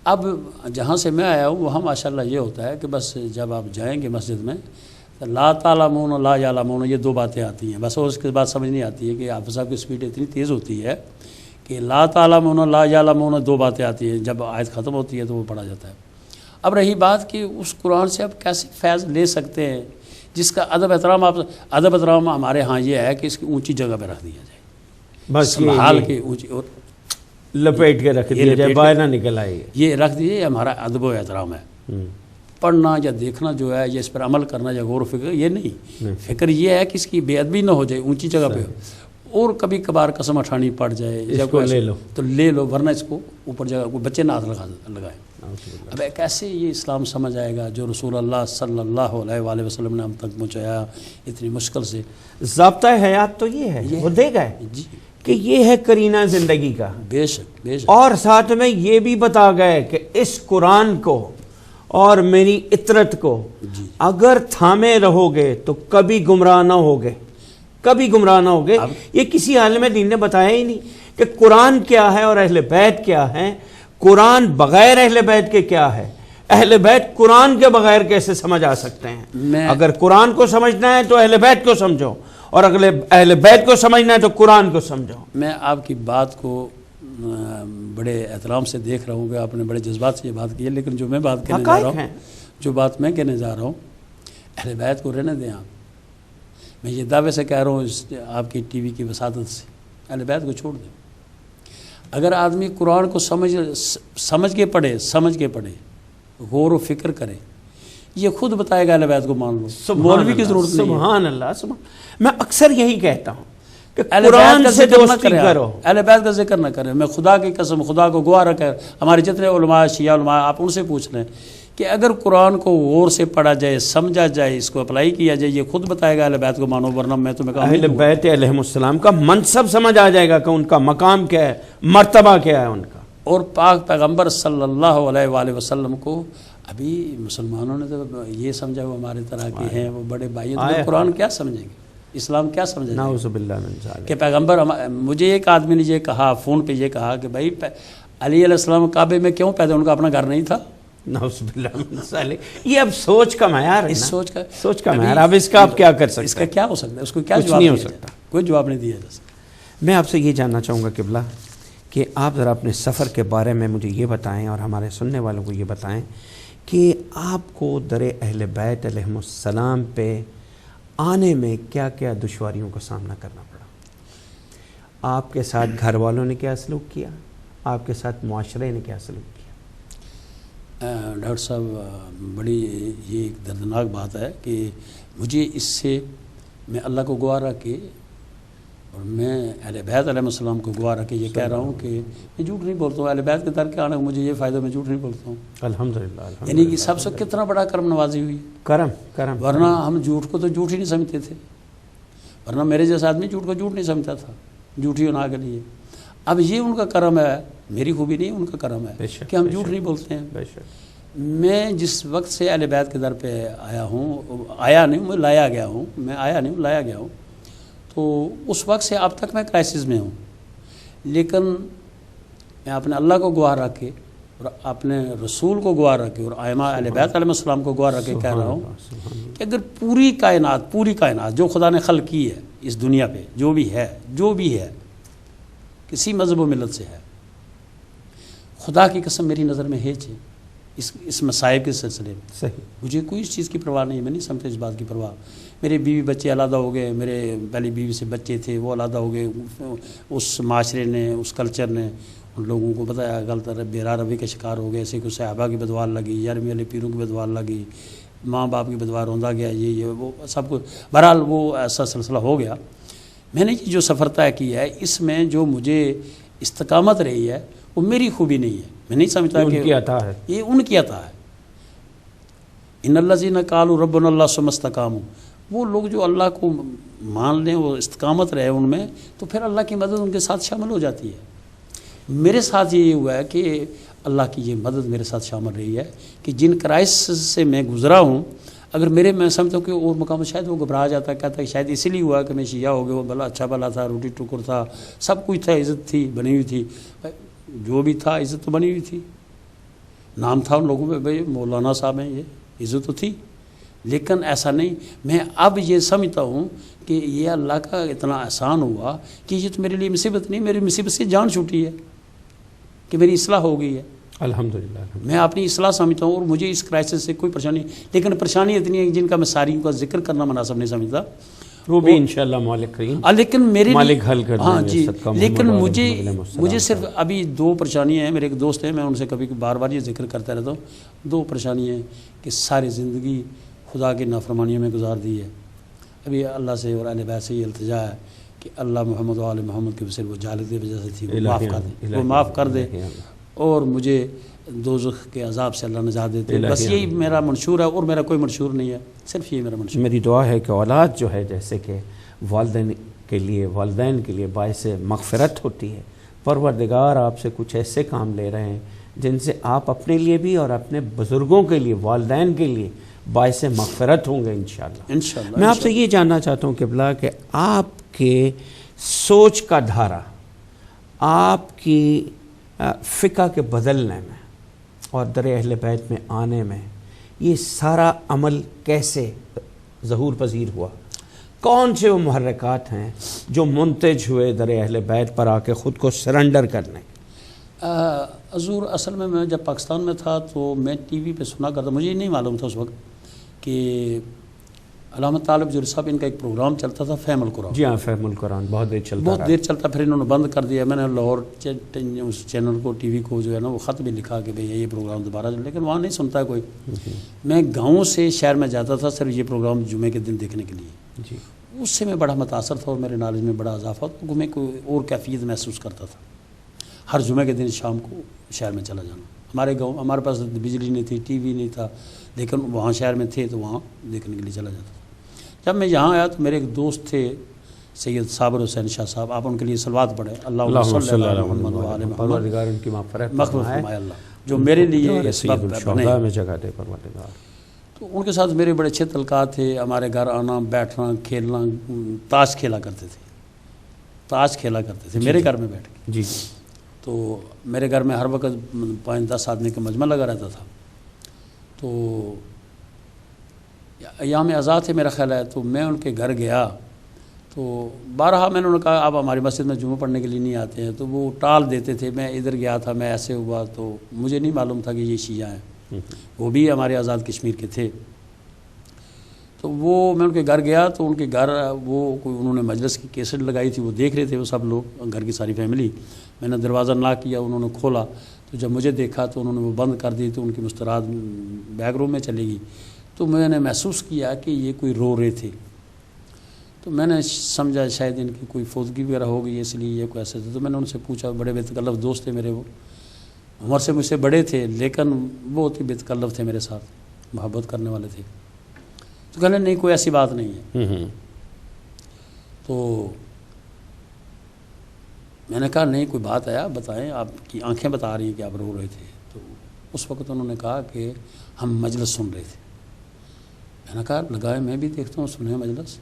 اب جہاں سے میں آیا ہوں وہاں ماشاءاللہ یہ ہوتا ہے کہ بس جب آپ جائیں گے مسجد میں تو لا تعلمون لا یعلمون، یہ دو باتیں آتی ہیں بس، اور اس کے بعد سمجھ نہیں آتی ہے کہ حافظ صاحب کی اسپیڈ اتنی تیز ہوتی ہے کہ لا تعلمون لا یعلمون دو باتیں آتی ہیں، جب آیت ختم ہوتی ہے تو وہ پڑھا جاتا ہے۔ اب رہی بات کہ اس قرآن سے آپ کیسے فیض لے سکتے ہیں جس کا ادب احترام ہمارے ہاں یہ ہے کہ اس کی اونچی جگہ پہ رکھ دیا جائے،
بس
سنبھال کے اونچی اور
لپیٹ کے رکھ دیا جائے، باہر نہ نکل آئے،
یہ رکھ دیجیے، یہ ہمارا ادب و احترام ہے۔ پڑھنا یا دیکھنا جو ہے یا اس پر عمل کرنا یا غور و فکر یہ نہیں، فکر یہ ہے کہ اس کی بے ادبی نہ ہو جائے، اونچی جگہ پہ اور کبھی کبھار قسم اٹھانی پڑ جائے یا
لے لو
تو لے لو، ورنہ اس کو اوپر جگہ کو بچے نہ ہاتھ لگائیں۔ اب کیسے یہ اسلام سمجھ آئے گا جو رسول اللہ صلی اللہ علیہ وآلہ وسلم نے ہم تک پہنچایا اتنی مشکل سے؟
ضابطہ حیات تو یہ ہے، وہ دے گئے
جی
کہ یہ ہے کرینہ زندگی کا،
بے شک بے شک،
اور ساتھ میں یہ بھی بتا گئے کہ اس قرآن کو اور میری اطرت کو اگر تھامے رہو گے تو کبھی گمراہ نہ ہوگے، کبھی گمراہ نہ ہوگے۔ یہ کسی عالم دین نے بتایا ہی نہیں کہ قرآن کیا ہے اور اہل بیت کیا ہے، قرآن بغیر اہل بیت کے کیا ہے، اہل بیت قرآن کے بغیر کیسے سمجھ آ سکتے ہیں۔ اگر قرآن کو سمجھنا ہے تو اہل بیت کو سمجھو، اور اگر اہل بیت کو سمجھنا ہے تو قرآن کو سمجھو۔
میں آپ کی بات کو بڑے احترام سے دیکھ رہا ہوں کہ آپ نے بڑے جذبات سے یہ بات کی ہے، لیکن جو میں بات کہنے جا رہا ہوں، جو بات میں کہنے جا رہا ہوں، اہل بیت کو رہنے دیں آپ۔ میں یہ دعوے سے کہہ رہا ہوں آپ کی ٹی وی کی وساطت سے، اہل بیت کو چھوڑ دیں۔ اگر آدمی قرآن کو سمجھ کے پڑھے، غور و فکر کرے، یہ خود بتائے گا اہل بیت کو مان لو، مولوی کی ضرورت نہیں ہے۔
سبحان اللہ، میں اکثر یہی کہتا ہوں کہ قرآن سے دوستی کرو،
اہل بیت کا ذکر نہ کریں۔ میں خدا کی قسم، خدا کو گواہ رکھ کر ہمارے جتنے علماء شیعہ علماء، آپ ان سے پوچھ لیں کہ اگر قرآن کو غور سے پڑھا جائے، سمجھا جائے، اس کو اپلائی کیا جائے، یہ خود بتائے گا اہل بیت کو مانو، ورنہ میں تمہیں کہا
اہل بیت علیہ السلام کا منصب سمجھ آ جائے گا کہ ان کا مقام کیا ہے، مرتبہ کیا ہے ان کا۔
اور پاک پیغمبر صلی اللہ علیہ وآلہ وسلم کو ابھی مسلمانوں نے تو یہ سمجھا وہ ہمارے طرح کے ہیں، وہ بڑے بھائی ہیں، تو قرآن کیا سمجھیں گے، اسلام کیا سمجھیں گے؟
نعوذ باللہ من ذالک۔ کہ
پیغمبر، مجھے ایک آدمی نے یہ کہا فون پہ، یہ کہا کہ بھائی علی علیہ السلام کعبے میں کیوں پیدا، ان کا اپنا گھر نہیں تھا؟
نعوذ باللہ من ذالک۔ یہ اب سوچ کا معیار ہے،
اس
سوچ کا معیار، اب اس کا آپ کیا کر سکتے ہیں؟
اس کا کیا ہو سکتا ہے، اس کو کیا جواب
نہیں ہو سکتا،
کوئی جواب نہیں دیا جا سکتا۔
میں آپ سے یہ جاننا چاہوں گا قبلہ کہ آپ ذرا اپنے سفر کے بارے میں مجھے یہ بتائیں اور ہمارے سننے والوں کو یہ بتائیں کہ آپ کو در اہل بیت علیہ السلام پہ آنے میں کیا کیا دشواریوں کا سامنا کرنا پڑا، آپ کے ساتھ گھر والوں نے کیا سلوک کیا، آپ کے ساتھ معاشرے نے کیا سلوک کیا؟
ڈاکٹر صاحب، بڑی یہ ایک دردناک بات ہے کہ مجھے اس سے، میں اللہ کو گواہ رکھ کے اور میں اہل بیت علیہ السلام کو گواہ رکھ کے یہ کہہ رہا ہوں کہ میں جھوٹ نہیں بولتا ہوں، اہل بیت کے در کے آنے مجھے یہ فائدہ، میں جھوٹ نہیں بولتا ہوں
الحمدللہ۔
یعنی کہ سب سے کتنا بڑا کرم نوازی ہوئی،
کرم،
ورنہ ہم جھوٹ کو تو جھوٹ ہی نہیں سمجھتے تھے، ورنہ میرے جیسا آدمی جھوٹ کو جھوٹ نہیں سمجھتا تھا، جھوٹ ہی ہونا کے لیے۔ اب یہ ان کا کرم ہے، میری خوبی نہیں، ان کا کرم ہے کہ ہم جھوٹ نہیں بولتے ہیں۔ میں جس وقت سے اہل بیت کے در پہ آیا نہیں میں لایا گیا ہوں، تو اس وقت سے اب تک میں کرائسس میں ہوں، لیکن میں اپنے اللہ کو گواہ رکھ کے اور اپنے رسول کو گواہ رکھ کے اور ائمہ اہل بیت علیہ السلام کو گواہ رکھ کے کہہ رہا ہوں کہ اگر پوری کائنات جو خدا نے خلق کی ہے اس دنیا پہ، جو بھی ہے کسی مذہب و ملت سے ہے، خدا کی قسم میری نظر میں ہے اس مصائب کے سلسلے میں
صحیح،
مجھے کوئی اس چیز کی پرواہ نہیں، میں نہیں سمجھتا اس بات کی پرواہ۔ میرے بیوی بچے علیحدہ ہو گئے، میرے پہلی بیوی سے بچے تھے وہ علیحدہ ہو گئے، اس معاشرے نے، اس کلچر نے ان لوگوں کو بتایا، غلط بے روی کا شکار ہو گئے، ایسے کو صحابہ کی بدوار لگی، 11ویں علی پیروں کی بدوار لگی، ماں باپ کی بدوار روندا گیا، یہ وہ سب کچھ، بہرحال وہ ایسا سلسلہ ہو گیا۔ میں نے جو سفر طے کیا ہے اس میں جو مجھے استقامت رہی ہے وہ میری خوبی نہیں ہے، میں نہیں سمجھتا کہ یہ ان کی عطا ہے۔ ان الذین قالوا ربنا اللہ ثم استقاموا، وہ لوگ جو اللہ کو مان لیں، وہ استقامت رہے ان میں، تو پھر اللہ کی مدد ان کے ساتھ شامل ہو جاتی ہے۔ میرے ساتھ یہ ہوا ہے کہ اللہ کی یہ مدد میرے ساتھ شامل رہی ہے کہ جن کرائسس سے میں گزرا ہوں، اگر میں سمجھتا ہوں کہ اور مقام شاید وہ گھبرا جاتا، کہتا ہے شاید اسی لیے ہوا کہ میں شیعہ ہو گیا، وہ بلا اچھا بلا تھا، روٹی ٹکر تھا، سب کچھ تھا، عزت تھی بنی ہوئی تھی، جو بھی تھا عزت تو بنی ہوئی تھی، نام تھا ان لوگوں میں، بھائی مولانا صاحب ہیں، یہ عزت تو تھی، لیکن ایسا نہیں۔ میں اب یہ سمجھتا ہوں کہ یہ اللہ کا اتنا احسان ہوا کہ یہ تو میرے لیے مصیبت نہیں، میری مصیبت سے جان چھوٹی ہے کہ میری اصلاح ہو گئی ہے،
الحمدللہ۔
میں اپنی اصلاح سمجھتا ہوں، اور مجھے اس کرائسس سے کوئی پریشانی، لیکن پریشانی اتنی ہے جن کا میں ساریوں کا ذکر کرنا مناسب نہیں سمجھتا،
وہ بھی انشاءاللہ مالک کریم
لیکن میرے
مالک حل کر دیں
ہاں
گے،
جی،
صدقہ
لیکن
محمد علیہ السلام
مجھے صرف ابھی 2 پریشانیاں ہیں۔ میرے ایک دوست ہیں، میں ان سے کبھی بار بار یہ ذکر کرتا رہتا ہوں، 2 پریشانیاں ہیں کہ ساری زندگی خدا کی نافرمانیوں میں گزار دی ہے۔ ابھی اللہ سے اور اہل بیت سے یہ التجا ہے کہ اللہ محمد و آل محمد کے صرف وہ جہالت کی وجہ سے تھی، وہ معاف کر دے، وہ معاف کر دے، اور مجھے دوزخ کے عذاب سے اللہ نجات دیتے۔ بس یہی میرا منشور ہے، اور میرا کوئی منشور نہیں ہے، صرف یہ میرا منشور ہے۔
میری دعا ہے کہ اولاد جو ہے جیسے کہ والدین کے لیے باعث مغفرت ہوتی ہے، پروردگار آپ سے کچھ ایسے کام لے رہے ہیں جن سے آپ اپنے لیے بھی اور اپنے بزرگوں کے لیے، والدین کے لیے باعث مغفرت ہوں گے انشاءاللہ۔ میں آپ سے یہ جاننا چاہتا ہوں قبلہ کہ آپ کے سوچ کا دھارا، آپ کی فقہ کے بدلنے میں اور در اہل بیت میں آنے میں یہ سارا عمل کیسے ظہور پذیر ہوا؟ کون سے وہ محرکات ہیں جو منتج ہوئے در اہل بیت پر آ کے خود کو سرنڈر کرنے؟
حضور اصل میں جب پاکستان میں تھا تو میں ٹی وی پہ سنا کرتا، مجھے نہیں معلوم تھا اس وقت کہ علامہ طالب جوہری صاحب ان کا ایک پروگرام چلتا تھا فہم القرآن۔
جی ہاں، فہم القرآن بہت دیر
چلتا، پھر انہوں نے بند کر دیا۔ میں نے لاہور اس چینل کو، ٹی وی کو جو ہے نا، وہ خط بھی لکھا کہ بھئی یہ پروگرام دوبارہ چل، لیکن وہاں نہیں سنتا ہے کوئی۔ میں گاؤں سے شہر میں جاتا تھا صرف یہ پروگرام جمعے کے دن دیکھنے کے لیے،
جی،
اس سے میں بڑا متاثر تھا اور میرے نالج میں بڑا اضافہ تھا، میں کوئی اور کیفیت محسوس کرتا تھا۔ ہر جمعے کے دن شام کو شہر میں چلا جانا، ہمارے گاؤں، ہمارے پاس بجلی نہیں تھی، ٹی وی نہیں تھا، لیکن وہاں شہر میں تھے تو وہاں دیکھنے کے لیے چلا جاتا تھا۔ جب میں یہاں آیا تو میرے ایک دوست تھے سید صابر حسین شاہ صاحب، آپ ان کے لیے صلوات پڑھیں، اللہم صلی علی محمد و آل محمد،
پروردگار ان کی مغفرت
فرمائے اللہ، جو میرے لیے سبب بنے
میں جگہ دے پروردگار۔
تو ان کے ساتھ میرے بڑے اچھے تعلقات تھے، ہمارے گھر آنا، بیٹھنا، کھیلنا، تاش کھیلا کرتے تھے میرے گھر میں بیٹھ کے۔
جی،
تو میرے گھر میں ہر وقت 5-10 آدمی کا مجمع لگا رہتا تھا۔ تو ایام آزاد تھے میرا خیال ہے، تو میں ان کے گھر گیا تو بارہا میں نے انہوں نے کہا آپ ہماری مسجد میں جمعہ پڑھنے کے لیے نہیں آتے ہیں، تو وہ ٹال دیتے تھے۔ میں ادھر گیا تھا، میں ایسے ہوا، تو مجھے نہیں معلوم تھا کہ یہ شیعہ ہیں، وہ بھی ہمارے آزاد کشمیر کے تھے۔ تو وہ میں ان کے گھر گیا تو ان کے گھر وہ کوئی انہوں نے مجلس کی کیسٹ لگائی تھی، وہ دیکھ رہے تھے وہ سب لوگ، گھر کی ساری فیملی۔ میں نے دروازہ ناک کیا، انہوں نے کھولا، تو جب مجھے دیکھا تو انہوں نے وہ بند کر دی، تو ان کی مستراد بیک روم میں چلے گی۔ تو میں نے محسوس کیا کہ یہ کوئی رو رہے تھے، تو میں نے سمجھا شاید ان کی کوئی فوتگی وغیرہ ہو گئی، اس لیے یہ کوئی ایسے تھے۔ تو میں نے ان سے پوچھا، بڑے بے تکلف دوست تھے میرے، وہ عمر سے مجھ سے بڑے تھے لیکن بہت ہی بے تکلف تھے میرے ساتھ، محبت کرنے والے تھے۔ تو کہنے نہیں کوئی ایسی بات نہیں ہے۔ تو میں نے کہا نہیں کوئی بات ہے، آپ بتائیں، آپ کی آنکھیں بتا رہی ہیں کہ آپ رو رہے تھے۔ تو اس وقت انہوں نے کہا کہ ہم مجلس سن رہے تھے۔ میں نے کہا لگائے، میں بھی دیکھتا ہوں، سنیں مجلس۔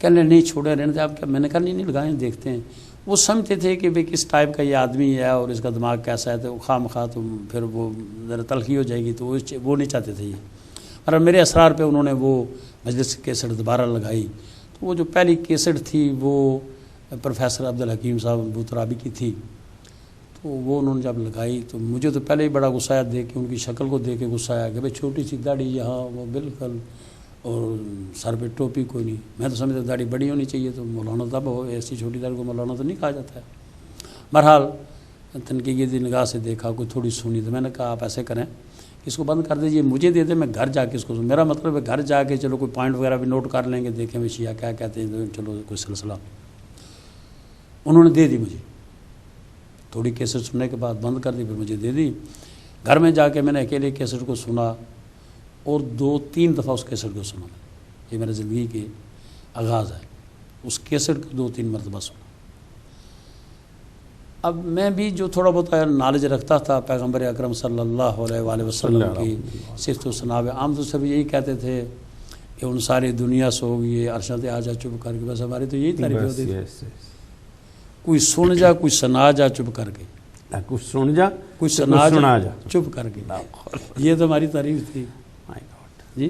کہنے نہیں چھوڑے رہنے تھے آپ کیا؟ میں نے کہا نہیں لگائیں دیکھتے ہیں۔ وہ سمجھتے تھے کہ بھئی کس ٹائپ کا یہ آدمی ہے اور اس کا دماغ کیسا ہے، تو خواہ مخواہ تو پھر وہ ذرا تلخی ہو جائے گی، تو وہ نہیں چاہتے تھے یہ۔ اور میرے اسرار پہ انہوں نے وہ مجلس کی کیسٹ دوبارہ لگائی۔ تو وہ جو پہلی کیسٹ تھی وہ پروفیسر عبدالحکیم صاحب بوترابی کی تھی۔ تو وہ انہوں نے جب لگائی تو مجھے تو پہلے ہی بڑا غصہ آیا، دیکھ کے ان کی شکل کو دیکھ کے غصہ آیا کہ بھئی چھوٹی سی داڑھی یہاں، وہ بالکل، اور سر پہ ٹوپی کوئی نہیں۔ میں تو سمجھتا داڑھی بڑی ہونی چاہیے، تو مولانا تب ہو، ایسی چھوٹی داڑھی کو مولانا تو نہیں کہا جاتا ہے۔ بہرحال تنقیدی نگاہ سے دیکھا، کوئی تھوڑی سنی، تو میں نے کہا آپ ایسے کریں، اس کو بند کر دیجیے، مجھے دے دیں، میں گھر جا کے اس کو میرا مطلب ہے گھر جا کے چلو کوئی پوائنٹ وغیرہ بھی نوٹ کر لیں گے، دیکھیں وہ شیعہ کیا کہتے ہیں، چلو کوئی سلسلہ۔ انہوں نے دے دی مجھے، تھوڑی کیسٹ سننے کے بعد بند کر دی، پھر مجھے دے دی۔ گھر میں جا کے میں نے اکیلے کیسٹ کو سنا اور 2-3 دفعہ اس کیسٹ کو سنا۔ یہ میرے زندگی کے آغاز ہے، اس کیسٹ کو 2-3 مرتبہ سنا۔ اب میں بھی جو تھوڑا بہت نالج رکھتا تھا پیغمبر اکرم صلی اللہ علیہ وآلہ وسلم کی صفت و ثنا پہ، عام طور سے بھی یہی کہتے تھے کہ ان ساری دنیا سے ہو گئی عرشت آ جا چپ کر کے، بس ہماری تو یہی تعریف ہوتی تھی، کوئی سن جا کوئی سنا جا چپ کر کے،
کچھ سن جا
کوئی سنا جا چپ کر کے، یہ تو ہماری تعریف تھی جی۔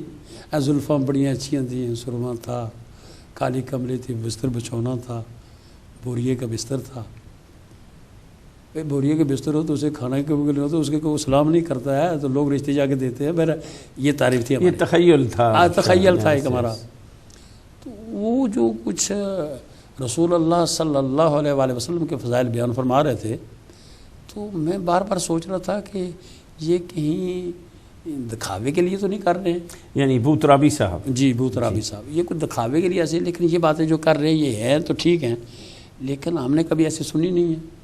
زلفاں بڑی اچھی تھیں، سرما تھا، کالی کملی تھی، بستر بچھونا تھا، بوریے کا بستر تھا۔ بوریے کے بستر ہو تو اسے کھانا کے بغیر ہو تو اس کے کوئی سلام نہیں کرتا ہے تو لوگ رشتے جا کے دیتے ہیں، میرا یہ تعریف تھی،
یہ تخیل تھا،
تخیل تھا ایک ہمارا۔ تو وہ جو کچھ رسول اللہ صلی اللہ علیہ وآلہ وسلم کے فضائل بیان فرما رہے تھے، تو میں بار بار سوچ رہا تھا کہ یہ کہیں دکھاوے کے لیے تو نہیں کر رہے ہیں،
یعنی بوترابی صاحب،
جی بوترابی صاحب، یہ کچھ دکھاوے کے لیے ایسے، لیکن یہ باتیں جو کر رہے ہیں یہ ہیں تو ٹھیک ہیں، لیکن ہم نے کبھی ایسے سنی نہیں ہے۔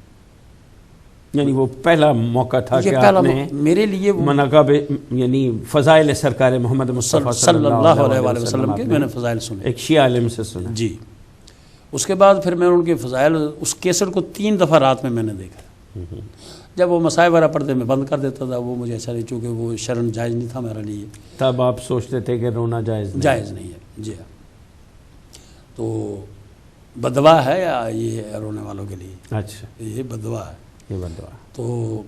یعنی وہ پہلا موقع تھا کہ
پہلا
آپ نے
میرے لیے
مناقب یعنی فضائل سرکار محمد مصطفیٰ
صلی اللہ علیہ وآلہ وسلم کے میں نے فضائل سنے،
ایک شیعہ عالم سے سنا
جی۔ اس کے بعد پھر میں ان کے فضائل، اس کیسٹ کو 3 دفعہ رات میں نے دیکھا، جب وہ مسائل وغیرہ پڑھتے میں بند کر دیتا تھا، وہ مجھے اچھا نہیں، چونکہ وہ شرن جائز نہیں تھا میرے لیے،
تب آپ سوچتے تھے کہ رونا جائز
نہیں ہے جی ہاں۔ تو بدوا ہے یا یہ رونے والوں کے لیے؟
اچھا،
یہ بدوا ہے،
یہ بدوا۔
تو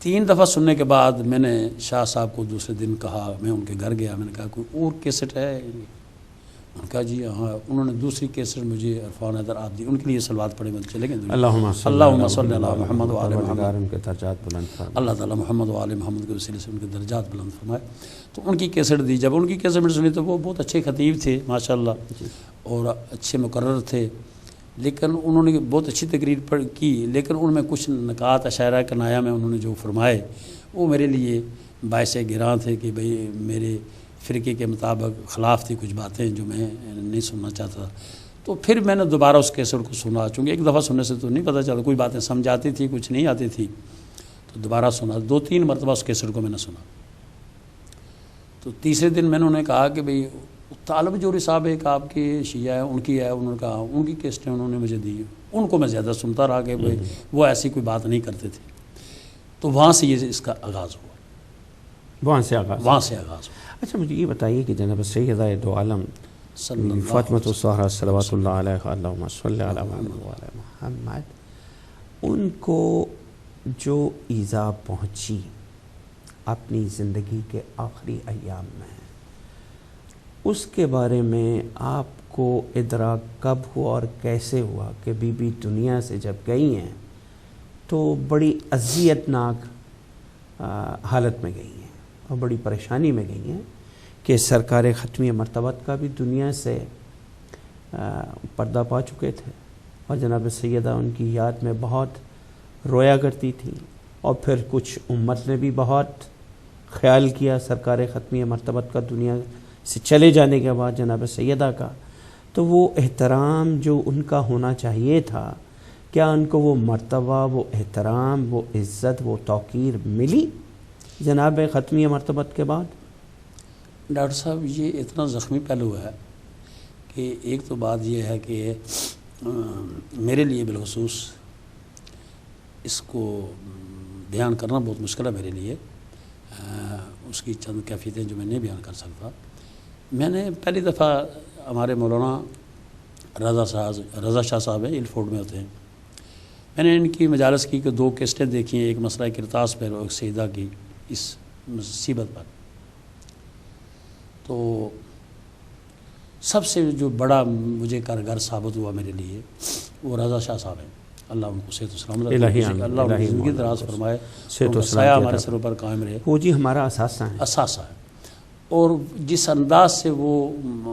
3 دفعہ سننے کے بعد میں نے شاہ صاحب کو دوسرے دن کہا، میں ان کے گھر گیا، میں نے کہا کوئی اور کیسٹ ہے؟ ان کا جی ہاں۔ انہوں نے دوسری کیسٹ مجھے عرفان حیدر آپ دی، ان کے لیے صلوات پڑھے میں چلے گئے،
اللہم
صلی اللہ محمد وآل محمد،
ان کے درجات بلند فرمائے،
اللہ تعالیٰ محمد وآل محمد کے وسیلے سے ان کے درجات بلند فرمائے۔ تو ان کی کیسٹ دی، جب ان کی کیسٹ میں سنی تو وہ بہت اچھے خطیب تھے ماشاءاللہ، اور اچھے مقرر تھے، لیکن انہوں نے بہت اچھی تقریر کی، لیکن ان میں کچھ نکات اشارہ کنایا میں انہوں نے جو فرمائے وہ میرے لیے باعث گراں تھے کہ بھئی میرے فرقے کے مطابق خلاف تھی کچھ باتیں جو میں نہیں سننا چاہتا تھا۔ تو پھر میں نے دوبارہ اس کیسٹ کو سنا، چونکہ ایک دفعہ سننے سے تو نہیں پتہ چلتا، کوئی باتیں سمجھ آتی تھی کچھ نہیں آتی تھی، تو دوبارہ سنا، 2-3 مرتبہ اس کیسٹ کو میں نے سنا۔ تو تیسرے دن میں نے انہیں کہا کہ بھئی طالب جوری صاحب ایک آپ کی شیعہ ہے، ان کی ہے، انہوں نے کہا ان کی کیسٹیں انہوں نے مجھے دی، ان کو میں زیادہ سنتا رہا کہ بھئی وہ ایسی کوئی بات نہیں کرتے تھے۔ تو وہاں سے یہ اس کا آغاز ہوا،
وہاں سے آغاز
ہوا۔
اچھا مجھے یہ بتائیے کہ جناب سیدہ دو عالم فاطمہ الزہرا صلوات اللہ علیہ، اللہم صلی علی محمد، ان کو جو ایذا پہنچی اپنی زندگی کے آخری ایام میں، اس کے بارے میں آپ کو ادراک کب ہوا اور کیسے ہوا کہ بی بی دنیا سے جب گئی ہیں تو بڑی اذیت ناک حالت میں گئی ہیں اور بڑی پریشانی میں گئی ہیں کہ سرکار ختمی مرتبت کا بھی دنیا سے پردہ پا چکے تھے، اور جناب سیدہ ان کی یاد میں بہت رویا کرتی تھی، اور پھر کچھ امت نے بھی بہت خیال کیا سرکار ختمی مرتبت کا دنیا سے چلے جانے کے بعد جناب سیدہ کا، تو وہ احترام جو ان کا ہونا چاہیے تھا، کیا ان کو وہ مرتبہ، وہ احترام، وہ عزت، وہ توقیر ملی جناب ختمی مرتبت کے بعد؟
ڈاکٹر صاحب یہ اتنا زخمی پہلو ہے کہ ایک تو بات یہ ہے کہ میرے لیے بالخصوص اس کو بیان کرنا بہت مشکل ہے میرے لیے، اس کی چند کیفیتیں جو میں نہیں بیان کر سکتا۔ میں نے پہلی دفعہ ہمارے مولانا رضا شاہ صاحب ہیں، ایلفورڈ میں ہوتے ہیں، میں نے ان کی مجالس کی کہ 2 کیسٹیں دیکھی ہیں، ایک مسئلہ کرتاس پر اور ایک سیدہ کی اس مصیبت پر۔ تو سب سے جو بڑا مجھے کارگر ثابت ہوا میرے لیے وہ رضا شاہ صاحب ہیں، اللہ ان کو صحت و سلامت رکھے، اللہ ان کی زندگی دراز فرمائے، سایہ ہمارے سروں پر قائم رہے۔
وہ جی ہمارا اساسہ ہے،
اور جس انداز سے وہ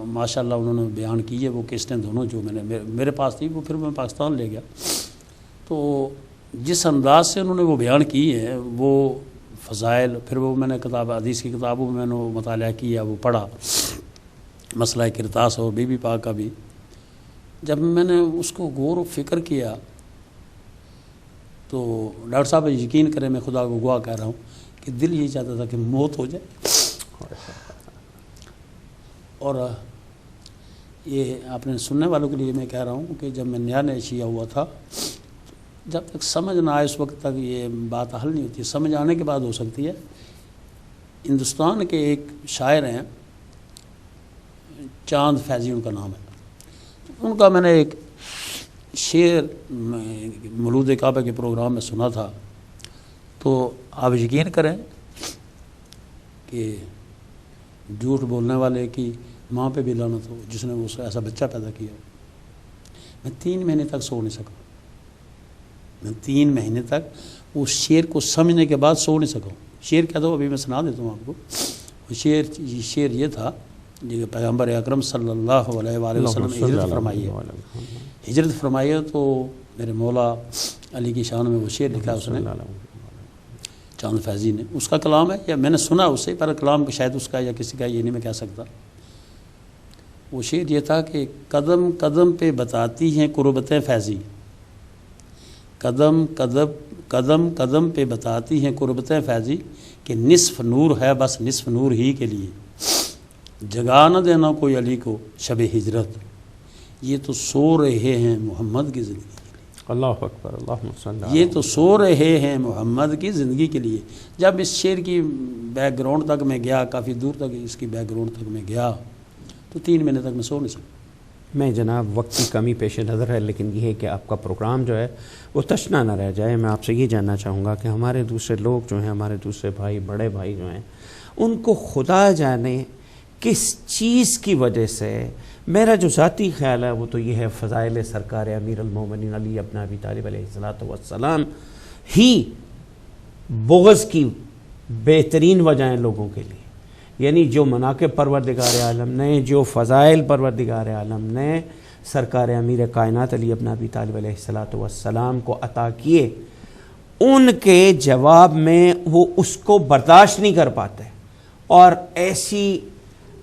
ماشاءاللہ انہوں نے بیان کی ہے، وہ کیسٹیں دونوں جو میرے پاس تھی، وہ پھر میں پاکستان لے گیا، تو جس انداز سے انہوں نے وہ بیان کی ہے وہ فضائل، پھر وہ میں نے کتاب حدیث کی کتابوں میں نے مطالعہ کیا، وہ پڑھا، مسئلہ کرتاس اور بی بی پاک کا بھی، جب میں نے اس کو غور و فکر کیا تو ڈاکٹر صاحب یقین کریں، میں خدا کو گواہ کہہ رہا ہوں کہ دل یہ چاہتا تھا کہ موت ہو جائے۔ اور یہ آپ نے سننے والوں کے لیے میں کہہ رہا ہوں کہ جب میں نیا شیعہ ہوا تھا، جب تک سمجھ نہ آئے اس وقت تک یہ بات حل نہیں ہوتی، سمجھ آنے کے بعد ہو سکتی ہے۔ ہندوستان کے ایک شاعر ہیں، چاند فیضی ان کا نام ہے، ان کا میں نے ایک شعر مولود کعبہ کے پروگرام میں سنا تھا، تو آپ یقین کریں کہ جھوٹ بولنے والے کی ماں پہ بھی لعنت ہو جس نے اس ایسا بچہ پیدا کیا۔ میں 3 مہینے تک سو نہیں سکا، میں 3 مہینے تک اس شعر کو سمجھنے کے بعد سو نہیں سکا۔ شعر کیا تھا ابھی میں سنا دیتا ہوں آپ کو۔ شعر یہ تھا کہ پیغمبر اکرم صلی اللہ علیہ وآلہ وسلم ہجرت فرمائی ہے، ہجرت فرمائی ہے، تو میرے مولا علی کی شان میں وہ شعر لکھا ہے اس نے، چاند فیضی نے، اس کا کلام ہے، یا میں نے سنا اس سے، پر کلام شاید اس کا یا کسی کا یہ نہیں میں کہہ سکتا۔ وہ شعر یہ تھا کہ قدم قدم پہ بتاتی ہیں قربتیں فیضی، قدم قدم پہ بتاتی ہیں قربتیں فیضی، کہ نصف نور ہے بس نصف نور ہی کے لیے، جگا نہ دینا کوئی علی کو شب ہجرت، یہ تو سو رہے ہیں محمد کی زندگی کے لیے۔
اللہ اکبر، اللہم صلی اللہ،
یہ تو سو رہے ہیں محمد کی زندگی کے لیے۔ جب اس شعر کی بیک گراؤنڈ تک میں گیا، کافی دور تک اس کی بیک گراؤنڈ تک میں گیا، تو 3 مہینے تک میں سو نہیں سکا۔
میں جناب وقت کی کمی پیش نظر ہے، لیکن یہ ہے کہ آپ کا پروگرام جو ہے وہ تشنا نہ رہ جائے۔ میں آپ سے یہ جاننا چاہوں گا کہ ہمارے دوسرے لوگ جو ہیں، ہمارے دوسرے بھائی، بڑے بھائی جو ہیں، ان کو خدا جانے کس چیز کی وجہ سے، میرا جو ذاتی خیال ہے وہ تو یہ ہے فضائل سرکار امیر المومنین علی ابن ابی طالب علیہ السلام ہی بغض کی بہترین وجہیں لوگوں کے لیے، یعنی جو مناقب پروردگار عالم نے، جو فضائل پروردگار عالم نے سرکار امیر کائنات علی ابن ابی طالب علیہ السلام کو عطا کیے، ان کے جواب میں وہ اس کو برداشت نہیں کر پاتے، اور ایسی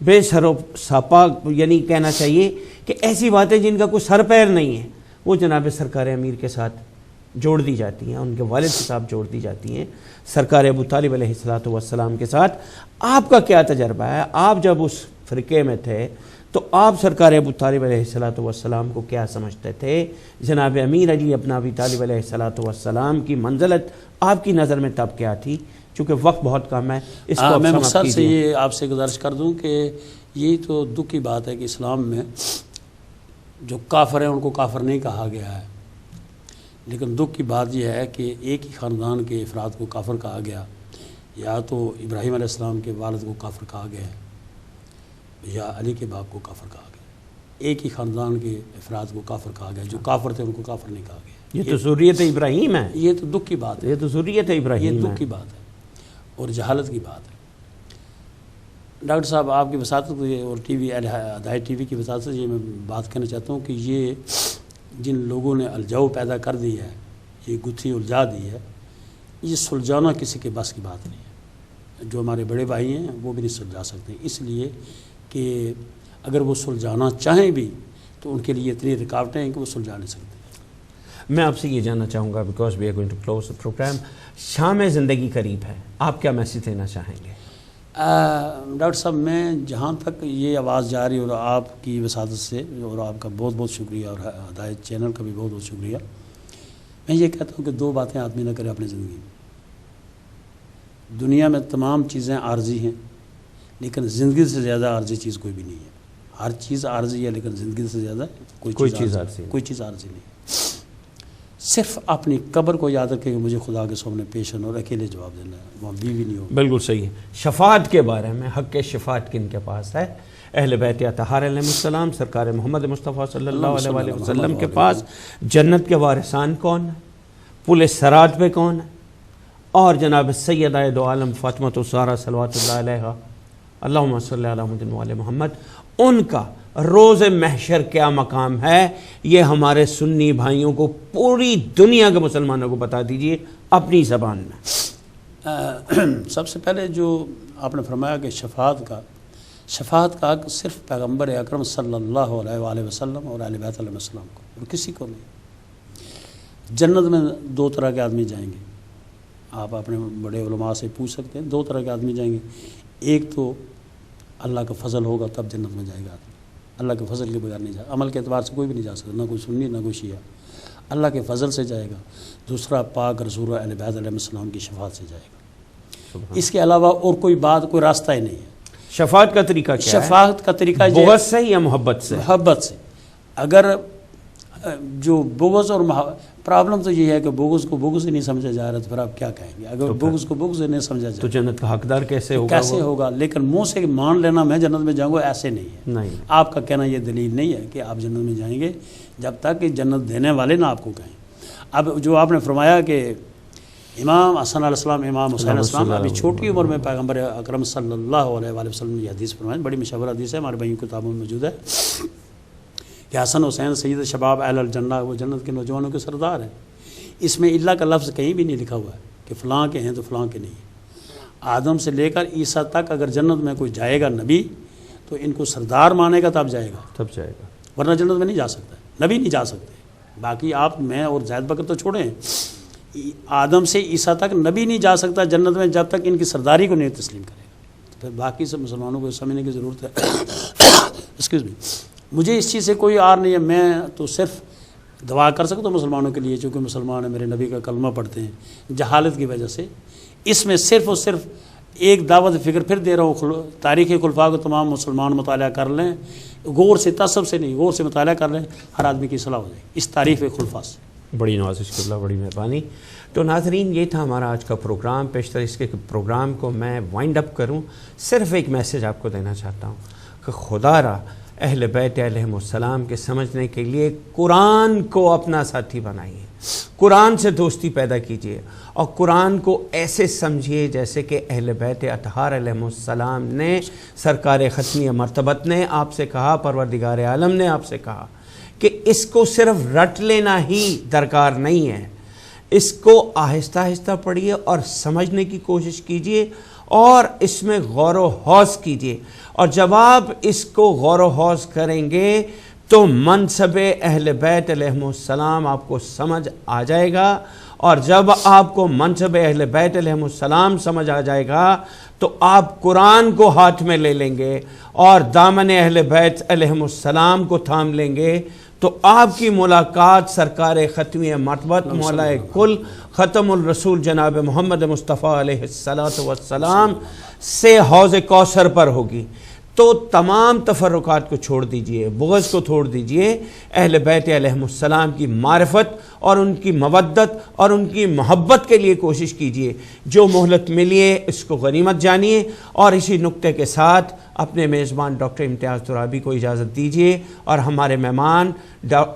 بے سر و ساپا، یعنی کہنا چاہیے کہ ایسی باتیں جن کا کوئی سر پیر نہیں ہے، وہ جناب سرکار امیر کے ساتھ جوڑ دی جاتی ہیں، ان کے والد کے ساتھ جوڑ دی جاتی ہیں، سرکار ابو طالب علیہ السلام کے ساتھ۔ آپ کا کیا تجربہ ہے؟ آپ جب اس فرقے میں تھے تو آپ سرکار ابو طالب علیہ السلام کو کیا سمجھتے تھے؟ جناب امیر علی ابن ابی طالب علیہ السلام کی منزلت آپ کی نظر میں تب کیا تھی؟ چونکہ وقت بہت کم ہے، اس کو
میں مقصد سے یہ آپ سے گزارش کر دوں کہ یہی تو دکھ کی بات ہے کہ اسلام میں جو کافر ہیں ان کو کافر نہیں کہا گیا ہے، لیکن دکھ کی بات یہ ہے کہ ایک ہی خاندان کے افراد کو کافر کہا گیا، یا تو ابراہیم علیہ السلام کے والد کو کافر کہا گیا ہے، یا علی کے باپ کو کافر کہا گیا، ایک ہی خاندان کے افراد کو کافر کہا گیا، جو کافر تھے ان کو کافر نہیں کہا گیا۔
یہ تو ذریت ابراہیم ہے،
یہ تو دکھ کی بات ہے،
یہ تو ذریت ابراہیم ہے،
یہ دکھ کی بات ہے اور جہالت کی بات ہے۔ ڈاکٹر صاحب آپ کی وساطت اور ٹی وی ہدایت ٹی وی کی وساطت سے یہ میں بات کہنا چاہتا ہوں کہ یہ جن لوگوں نے الجھاؤ پیدا کر دی ہے، یہ گتھی الجھا دی ہے، یہ سلجھانا کسی کے بس کی بات نہیں ہے۔ جو ہمارے بڑے بھائی ہیں وہ بھی نہیں سلجھا سکتے، اس لیے کہ اگر وہ سلجھانا چاہیں بھی تو ان کے لیے اتنی رکاوٹیں ہیں کہ وہ سلجھا نہیں سکتے۔
میں آپ سے یہ جاننا چاہوں گا، because we are going to close the programme, شام زندگی قریب ہے، آپ کیا میسیج دینا چاہیں گے؟
ڈاکٹر صاحب میں جہاں تک یہ آواز جا رہی اور آپ کی وساطت سے، اور آپ کا بہت بہت شکریہ، اور ہدایت چینل کا بھی بہت بہت شکریہ، میں یہ کہتا ہوں کہ 2 باتیں آدمی نہ کرے اپنی زندگی میں۔ دنیا میں تمام چیزیں عارضی ہیں، لیکن زندگی سے زیادہ عارضی چیز کوئی بھی نہیں ہے۔ ہر چیز عارضی ہے لیکن زندگی سے زیادہ کوئی چیز عارضی نہیں ہے۔ صرف اپنی قبر کو یاد رکھے کہ مجھے خدا کے سامنے پیش ہونا اور اکیلے جواب دینا ہے، وہاں بیوی نہیں ہو۔
بالکل صحیح ہے۔ شفاعت کے بارے میں، حق شفاعت کن کے پاس ہے؟ اہل بیت اطہار علیہ السلام، سرکار محمد مصطفیٰ صلی اللہ علیہ وآلہ وسلم کے پاس۔ جنت کے وارثان کون ہیں؟ پل صراط پہ کون ہے؟ اور جناب سیدہ دو عالم فاطمہ الزہرا صلوات اللہ علیہا، اللہم صلی علی محمد وعلی محمد، ان کا روز محشر کیا مقام ہے، یہ ہمارے سنی بھائیوں کو، پوری دنیا کے مسلمانوں کو بتا دیجئے اپنی زبان میں۔
سب سے پہلے جو آپ نے فرمایا کہ شفاعت کا حق صرف پیغمبر اکرم صلی اللہ علیہ وآلہ وسلم اور اہل بیت علیہ السلام کو، اور کسی کو نہیں۔ جنت میں 2 طرح کے آدمی جائیں گے، آپ اپنے بڑے علماء سے پوچھ سکتے ہیں، 2 طرح کے آدمی جائیں گے۔ ایک تو اللہ کا فضل ہوگا تب جنت میں جائے گا آدمی، اللہ کے فضل کے بغیر نہیں جائے، عمل کے اعتبار سے کوئی بھی نہیں جا سکتا، نہ کوئی سنی نہ کوئی شیعہ۔ اللہ کے فضل سے جائے گا، دوسرا پاک رسول اہل بیت علیہ السلام کی شفاعت سے جائے گا۔ اس کے علاوہ اور کوئی بات، کوئی راستہ ہی نہیں ہے۔
شفاعت کا طریقہ کیا ہے؟
شفاعت کا طریقہ
بغض سے یا محبت سے؟
محبت سے۔ اگر جو بغض اور پرابلم تو یہ ہے کہ بغض کو بغض ہی نہیں سمجھا جا رہا، تو پھر آپ کیا کہیں گے؟ اگر بغض کو بغض ہی نہیں سمجھا جائے
تو جنت کا حقدار کیسے ہوگا؟
کیسے ہوگا؟ لیکن منہ سے مان لینا میں جنت میں جاؤں گا، ایسے نہیں ہے۔
نہیں،
آپ کا کہنا یہ دلیل نہیں ہے کہ آپ جنت میں جائیں گے جب تک کہ جنت دینے والے نہ آپ کو کہیں۔ اب جو آپ نے فرمایا کہ امام حسن علیہ السلام، امام حسین علیہ السلام ابھی چھوٹی عمر میں پیغمبر اکرم صلی اللہ علیہ وآلہ وسلم نے یہ حدیث فرمائی، بڑی مشہور حدیث ہے، ہمارے بھائیوں کی کتابوں میں موجود ہے کہ حسن حسین سید شباب اہل الجنہ، وہ جنت کے نوجوانوں کے سردار ہیں۔ اس میں اللہ کا لفظ کہیں بھی نہیں لکھا ہوا ہے کہ فلاں کے ہیں تو فلاں کے نہیں ہیں۔ آدم سے لے کر عیسیٰ تک اگر جنت میں کوئی جائے گا نبی، تو ان کو سردار مانے گا تب جائے گا،
تب جائے گا،
ورنہ جنت میں نہیں جا سکتا، نبی نہیں جا سکتے۔ باقی آپ، میں اور زید بکر تو چھوڑیں، آدم سے عیسیٰ تک نبی نہیں جا سکتا جنت میں جب تک ان کی سرداری کو نہیں تسلیم کرے گا۔ تو پھر باقی سب مسلمانوں کو سمجھنے کی ضرورت ہے۔ ایکسکیوز می، مجھے اس چیز سے کوئی آر نہیں ہے، میں تو صرف دعا کر سکتا ہوں مسلمانوں کے لیے، چونکہ مسلمان ہیں، میرے نبی کا کلمہ پڑھتے ہیں، جہالت کی وجہ سے۔ اس میں صرف اور صرف ایک دعوت فکر پھر دے رہا ہوں، تاریخ خلفاء کو تمام مسلمان مطالعہ کر لیں، غور سے، تعصب سے نہیں، غور سے مطالعہ کر لیں، ہر آدمی کی اصلاح ہو جائے اس تاریخ خلفاء سے۔
بڑی نوازش قبلہ، بڑی مہربانی۔ تو ناظرین، یہ تھا ہمارا آج کا پروگرام۔ پیشتر اس کے پروگرام کو میں وائنڈ اپ کروں، صرف ایک میسیج آپ کو دینا چاہتا ہوں کہ خدا را اہل بیت علیہ السلام کے سمجھنے کے لیے قرآن کو اپنا ساتھی بنائیے، قرآن سے دوستی پیدا کیجیے، اور قرآن کو ایسے سمجھیے جیسے کہ اہل بیت اطہار علیہ السلام نے، سرکار ختمی مرتبت نے آپ سے کہا، پروردگار عالم نے آپ سے کہا کہ اس کو صرف رٹ لینا ہی درکار نہیں ہے، اس کو آہستہ آہستہ پڑھیے اور سمجھنے کی کوشش کیجیے، اور اس میں غور و خوض کیجیے، اور جب آپ اس کو غور و خوض کریں گے تو منصب اہل بیت علیہ السلام آپ کو سمجھ آ جائے گا، اور جب آپ کو منصب اہل بیت علیہ السلام سمجھ آ جائے گا تو آپ قرآن کو ہاتھ میں لے لیں گے اور دامن اہل بیت علیہ السلام کو تھام لیں گے، تو آپ کی ملاقات سرکار ختمی مرتبت مولا کل ختم الرسول جناب محمد مصطفیٰ علیہ السلام سے حوض کوثر پر ہوگی۔ تو تمام تفرقات کو چھوڑ دیجئے، بغض کو چھوڑ دیجئے، اہل بیت علیہ السلام کی معرفت اور ان کی مودت اور ان کی محبت کے لیے کوشش کیجئے۔ جو مہلت ملی ہے اس کو غنیمت جانیے، اور اسی نقطے کے ساتھ اپنے میزبان ڈاکٹر امتیاز ترابی کو اجازت دیجئے، اور ہمارے مہمان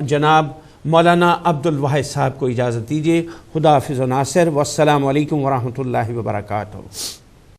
جناب مولانا عبد الواحد صاحب کو اجازت دیجئے۔ خدا حافظ و ناصر، والسلام علیکم ورحمۃ اللہ وبرکاتہ۔